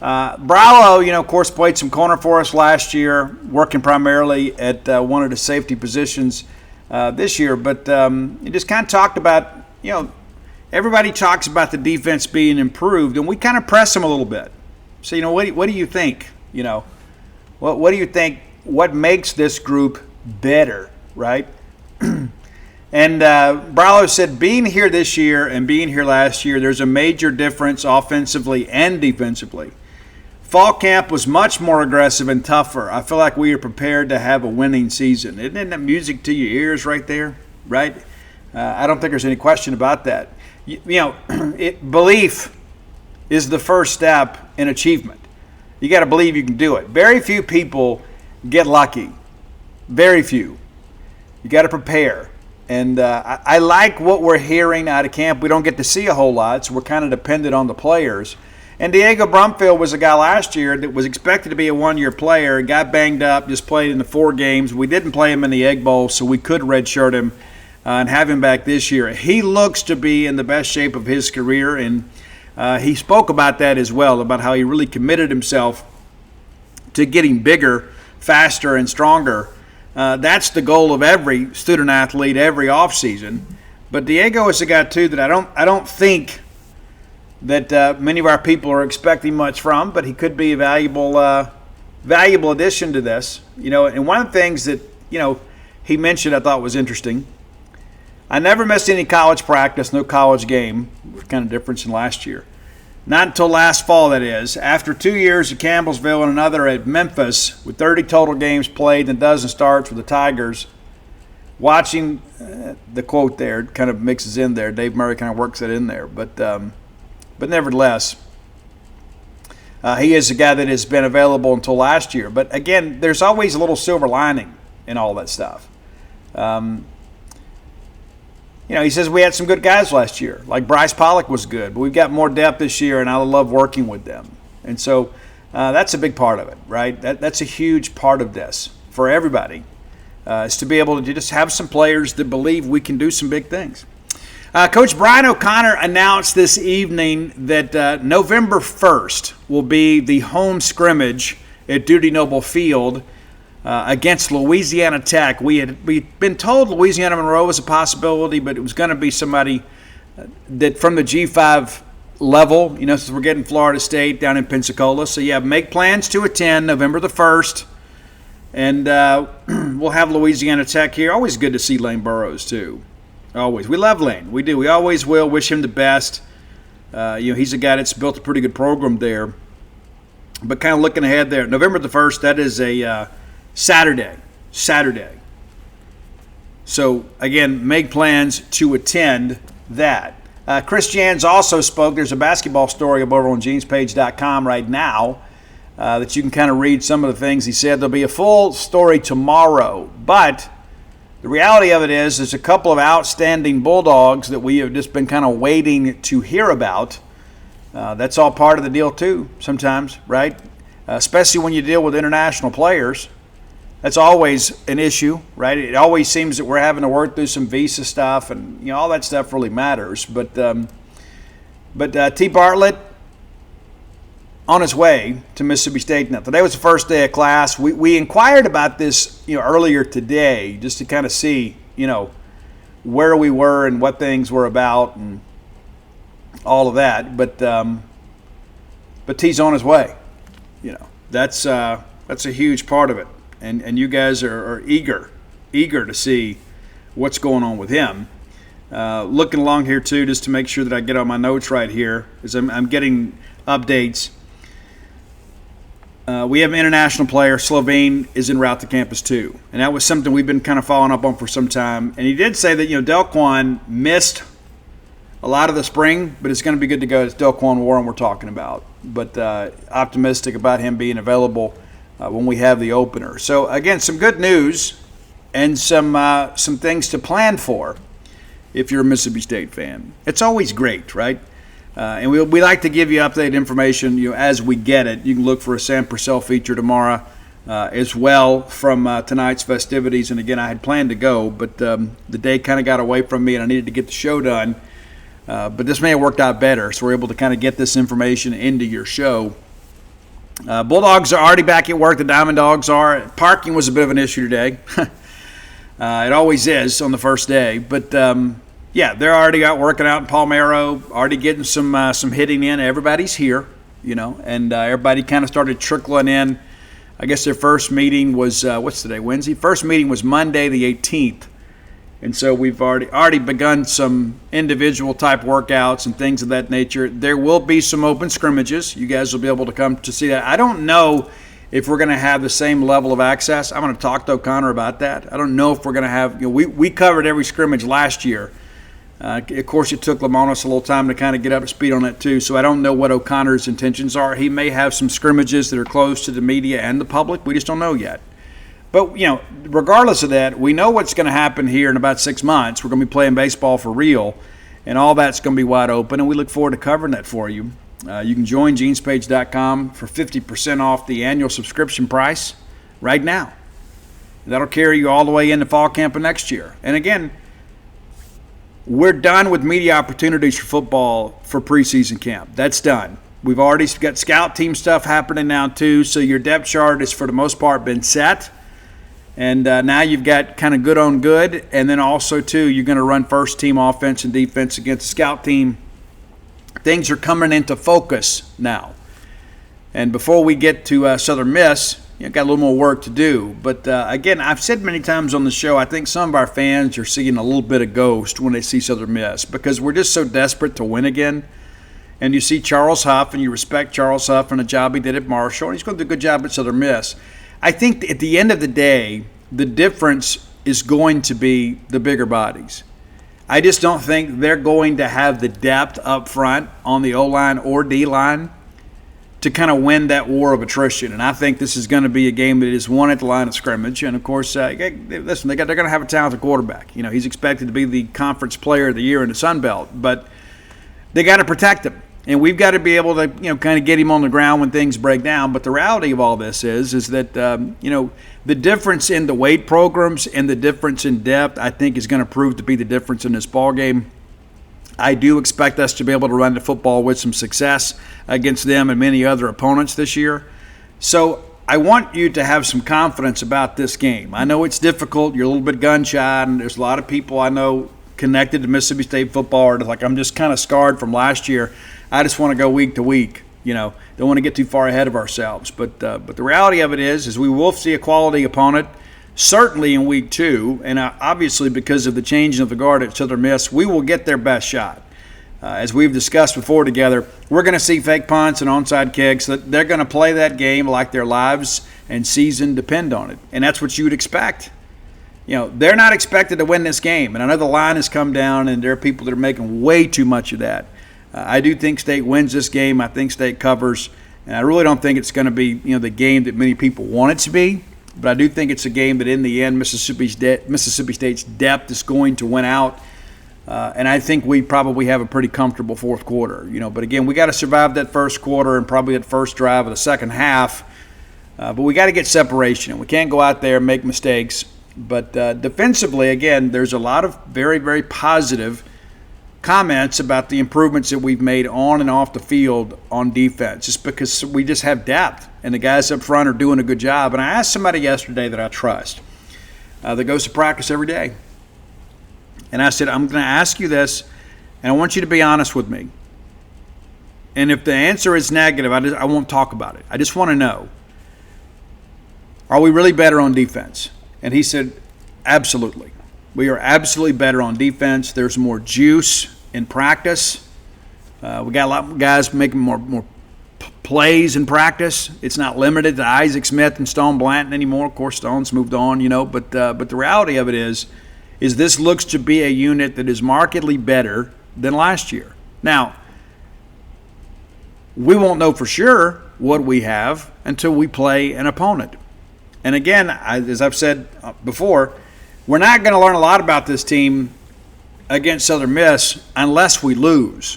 Bravo, of course, played some corner for us last year, working primarily at one of the safety positions this year. But he just kind of talked about, everybody talks about the defense being improved, and we kind of press him a little bit. So, what do you think? What do you think? What makes this group better, right? And Bravo said being here this year and being here last year, there's a major difference offensively and defensively. Fall camp was much more aggressive and tougher. I feel like we are prepared to have a winning season. Isn't that music to your ears right there, right? I don't think there's any question about that. Belief is the first step in achievement. You got to believe you can do it. Very few people get lucky. Very few. You got to prepare. And I like what we're hearing out of camp. We don't get to see a whole lot, so we're kind of dependent on the players. And Diego Brumfield was a guy last year that was expected to be a one-year player, got banged up, just played in the 4 games. We didn't play him in the Egg Bowl, so we could redshirt him and have him back this year. He looks to be in the best shape of his career, and he spoke about that as well, about how he really committed himself to getting bigger, faster, and stronger. That's the goal of every student athlete every offseason. But Diego is a guy too that I don't think that many of our people are expecting much from, but he could be a valuable addition to this. And one of the things that he mentioned I thought was interesting. I never missed any college practice, no college game. Kind of difference than last year. Not until last fall, that is. After 2 years at Campbellsville and another at Memphis, with 30 total games played and a dozen starts with the Tigers, watching the quote there kind of mixes in there. Dave Murray kind of works it in there. But nevertheless, he is a guy that has been available until last year. But, again, there's always a little silver lining in all that stuff. He says we had some good guys last year. Like Bryce Pollock was good, but we've got more depth this year, and I love working with them. And so That's a big part of it, right? That's a huge part of this for everybody, is to be able to just have some players that believe we can do some big things. Coach Brian O'Connor announced this evening that November 1st will be the home scrimmage at Dudy Noble Field against Louisiana Tech. We'd been told Louisiana Monroe was a possibility, but it was going to be somebody that from the G5 level, since we're getting Florida State down in Pensacola. So, make plans to attend November the 1st. And we'll have Louisiana Tech here. Always good to see Lane Burroughs, too. Always. We love Lane. We do. We always will. Wish him the best. He's a guy that's built a pretty good program there. But kind of looking ahead there, November the 1st, that is a Saturday. So, again, make plans to attend that. Chris Jans also spoke. There's a basketball story up over on genespage.com right now that you can kind of read some of the things he said. There'll be a full story tomorrow. But the reality of it is there's a couple of outstanding Bulldogs that we have just been kind of waiting to hear about. That's all part of the deal, too, sometimes, right? Especially when you deal with international players. That's always an issue, right? It always seems that we're having to work through some visa stuff, and all that stuff really matters. But T. Bartlett on his way to Mississippi State now. Today was the first day of class. We inquired about this earlier today just to kind of see where we were and what things were about and all of that. But T's on his way. That's a huge part of it. And you guys are eager to see what's going on with him. Looking along here, too, just to make sure that I get all my notes right here, as I'm getting updates. We have an international player. Slovene is en route to campus, too. And that was something we've been kind of following up on for some time. And he did say that, Delquan missed a lot of the spring, but it's going to be good to go. It's Delquan Warren we're talking about. But optimistic about him being available when we have the opener. So, again, some good news and some things to plan for if you're a Mississippi State fan. It's always great, right? And we like to give you updated information as we get it. You can look for a Sam Purcell feature tomorrow as well from tonight's festivities. And, again, I had planned to go, but the day kind of got away from me and I needed to get the show done. But this may have worked out better, so we're able to kind of get this information into your show. Bulldogs are already back at work. The Diamond Dogs are. Parking was a bit of an issue today. It always is on the first day. But, they're already out working out in Palmero, already getting some hitting in. Everybody's here, and everybody kind of started trickling in. I guess their first meeting was, what's today, Wednesday? First meeting was Monday the 18th. And so we've already begun some individual type workouts and things of that nature. There will be some open scrimmages. You guys will be able to come to see that. I don't know if we're going to have the same level of access. I'm going to talk to O'Connor about that. I don't know if we're going to have, we covered every scrimmage last year. Of course, it took Lamonis a little time to kind of get up to speed on that too. So I don't know what O'Connor's intentions are. He may have some scrimmages that are closed to the media and the public. We just don't know yet. But, regardless of that, we know what's going to happen here in about 6 months. We're going to be playing baseball for real, and all that's going to be wide open, and we look forward to covering that for you. You can join genespage.com for 50% off the annual subscription price right now. That'll carry you all the way into fall camp of next year. And, again, we're done with media opportunities for football for preseason camp. That's done. We've already got scout team stuff happening now, too, so your depth chart has, for the most part, been set. And now you've got kind of good on good. And then also, too, you're going to run first team offense and defense against the scout team. Things are coming into focus now. And before we get to Southern Miss, got a little more work to do. But, again, I've said many times on the show, I think some of our fans are seeing a little bit of ghost when they see Southern Miss because we're just so desperate to win again. And you see Charles Huff, and you respect Charles Huff and the job he did at Marshall, and he's going to do a good job at Southern Miss. I think at the end of the day, the difference is going to be the bigger bodies. I just don't think they're going to have the depth up front on the O-line or D-line to kind of win that war of attrition. And I think this is going to be a game that is won at the line of scrimmage. And, of course, listen, they're going to have a talented quarterback. He's expected to be the conference player of the year in the Sun Belt. But they got to protect him. And we've got to be able to, kind of get him on the ground when things break down. But the reality of all this is that, the difference in the weight programs and the difference in depth, I think, is going to prove to be the difference in this ball game. I do expect us to be able to run the football with some success against them and many other opponents this year. So I want you to have some confidence about this game. I know it's difficult. You're a little bit gun-shy, and there's a lot of people I know connected to Mississippi State football are like, I'm just kind of scarred from last year. I just want to go week to week. Don't want to get too far ahead of ourselves. But the reality of it is we will see a quality opponent, certainly in week 2, and obviously because of the changing of the guard at Southern Miss, we will get their best shot. As we've discussed before together, we're going to see fake punts and onside kicks. They're going to play that game like their lives and season depend on it, and that's what you would expect. They're not expected to win this game, and I know the line has come down, and there are people that are making way too much of that. I do think State wins this game. I think State covers, and I really don't think it's going to be the game that many people want it to be. But I do think it's a game that in the end Mississippi State's depth is going to win out, and I think we probably have a pretty comfortable fourth quarter. But again, we got to survive that first quarter and probably that first drive of the second half. But we got to get separation, and we can't go out there and make mistakes. But defensively, again, there's a lot of very, very positive comments about the improvements that we've made on and off the field on defense, just because we just have depth and the guys up front are doing a good job. And I asked somebody yesterday that I trust that goes to practice every day, and I said, I'm going to ask you this, and I want you to be honest with me. And if the answer is negative, I won't talk about it. I just want to know, are we really better on defense? And he said, absolutely. We are absolutely better on defense. There's more juice in practice. We got a lot of guys making more plays in practice. It's not limited to Isaac Smith and Stone Blanton anymore. Of course, Stone's moved on, But the reality of it is this looks to be a unit that is markedly better than last year. Now, we won't know for sure what we have until we play an opponent. And again, as I've said before, we're not going to learn a lot about this team against Southern Miss unless we lose,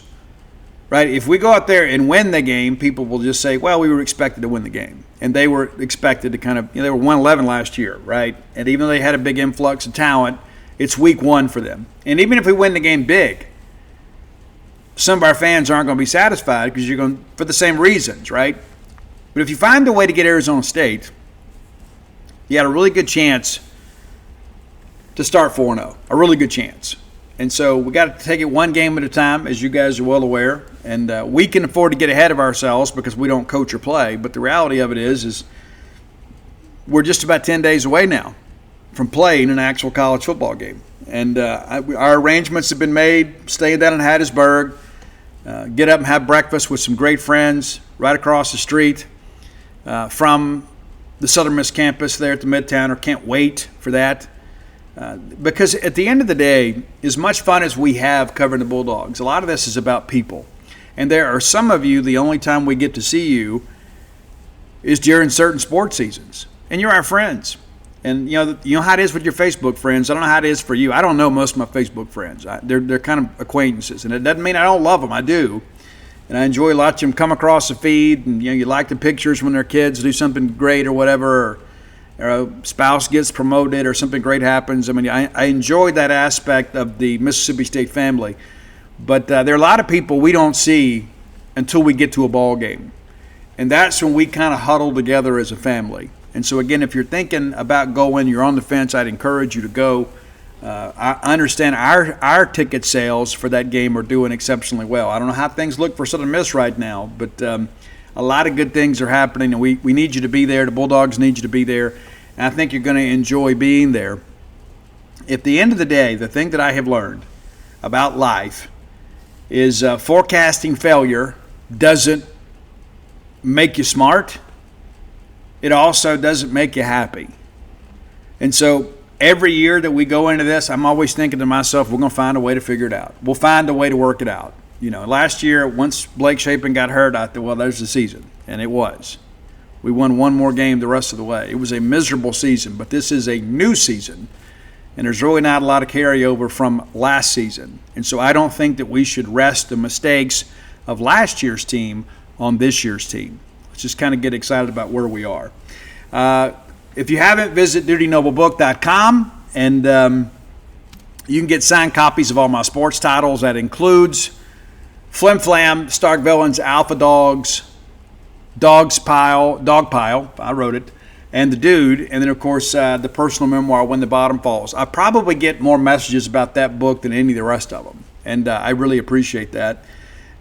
right? If we go out there and win the game, people will just say, well, we were expected to win the game. And they were expected to kind of, they were 1-11 last year, right? And even though they had a big influx of talent, it's week 1 for them. And even if we win the game big, some of our fans aren't going to be satisfied because you're going for the same reasons, right? But if you find a way to get Arizona State, you got a really good chance to start 4-0, a really good chance. And so we got to take it one game at a time, as you guys are well aware. And we can afford to get ahead of ourselves because we don't coach or play. But the reality of it is we're just about 10 days away now from playing an actual college football game. And our arrangements have been made, staying down in Hattiesburg, get up and have breakfast with some great friends right across the street from the Southern Miss campus there at the Midtowner. Can't wait for that. Because at the end of the day, as much fun as we have covering the Bulldogs, a lot of this is about people. And there are some of you, the only time we get to see you is during certain sports seasons. And you're our friends. And you know how it is with your Facebook friends. I don't know how it is for you. I don't know most of my Facebook friends. They're kind of acquaintances. And it doesn't mean I don't love them. I do. And I enjoy watching them come across the feed. And you like the pictures when their kids do something great or whatever, or a spouse gets promoted or something great happens. I mean, I enjoy that aspect of the Mississippi State family. But there are a lot of people we don't see until we get to a ball game. And that's when we kind of huddle together as a family. And so, again, if you're thinking about going, you're on the fence, I'd encourage you to go. I understand our ticket sales for that game are doing exceptionally well. I don't know how things look for Southern Miss right now, but a lot of good things are happening, and we need you to be there. The Bulldogs need you to be there, and I think you're going to enjoy being there. At the end of the day, the thing that I have learned about life is forecasting failure doesn't make you smart. It also doesn't make you happy. And so every year that we go into this, I'm always thinking to myself, we're going to find a way to figure it out. We'll find a way to work it out. Last year, once Blake Shapen got hurt, I thought, well, there's the season. And it was. We won one more game the rest of the way. It was a miserable season, but this is a new season. And there's really not a lot of carryover from last season. And so I don't think that we should rest the mistakes of last year's team on this year's team. Let's just kind of get excited about where we are. If you haven't, visit dutynoblebook.com, and you can get signed copies of all my sports titles. That includes Flim Flam, Stark Villains, Alpha Dogs, Dog Pile, I wrote it, and The Dude, and then, of course, the personal memoir, When the Bottom Falls. I probably get more messages about that book than any of the rest of them, and I really appreciate that.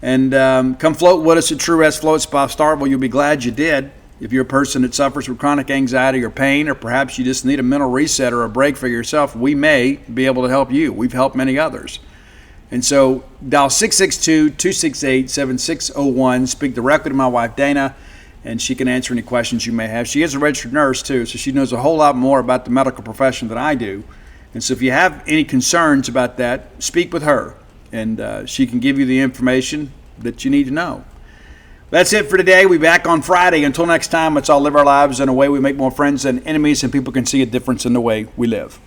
And come float with us at True Rest Floats by Starkville. You'll be glad you did. If you're a person that suffers from chronic anxiety or pain, or perhaps you just need a mental reset or a break for yourself, we may be able to help you. We've helped many others. And so dial 662-268-7601. Speak directly to my wife, Dana, and she can answer any questions you may have. She is a registered nurse, too, so she knows a whole lot more about the medical profession than I do. And so if you have any concerns about that, speak with her, and she can give you the information that you need to know. That's it for today. We'll be back on Friday. Until next time, let's all live our lives in a way we make more friends than enemies, and people can see a difference in the way we live.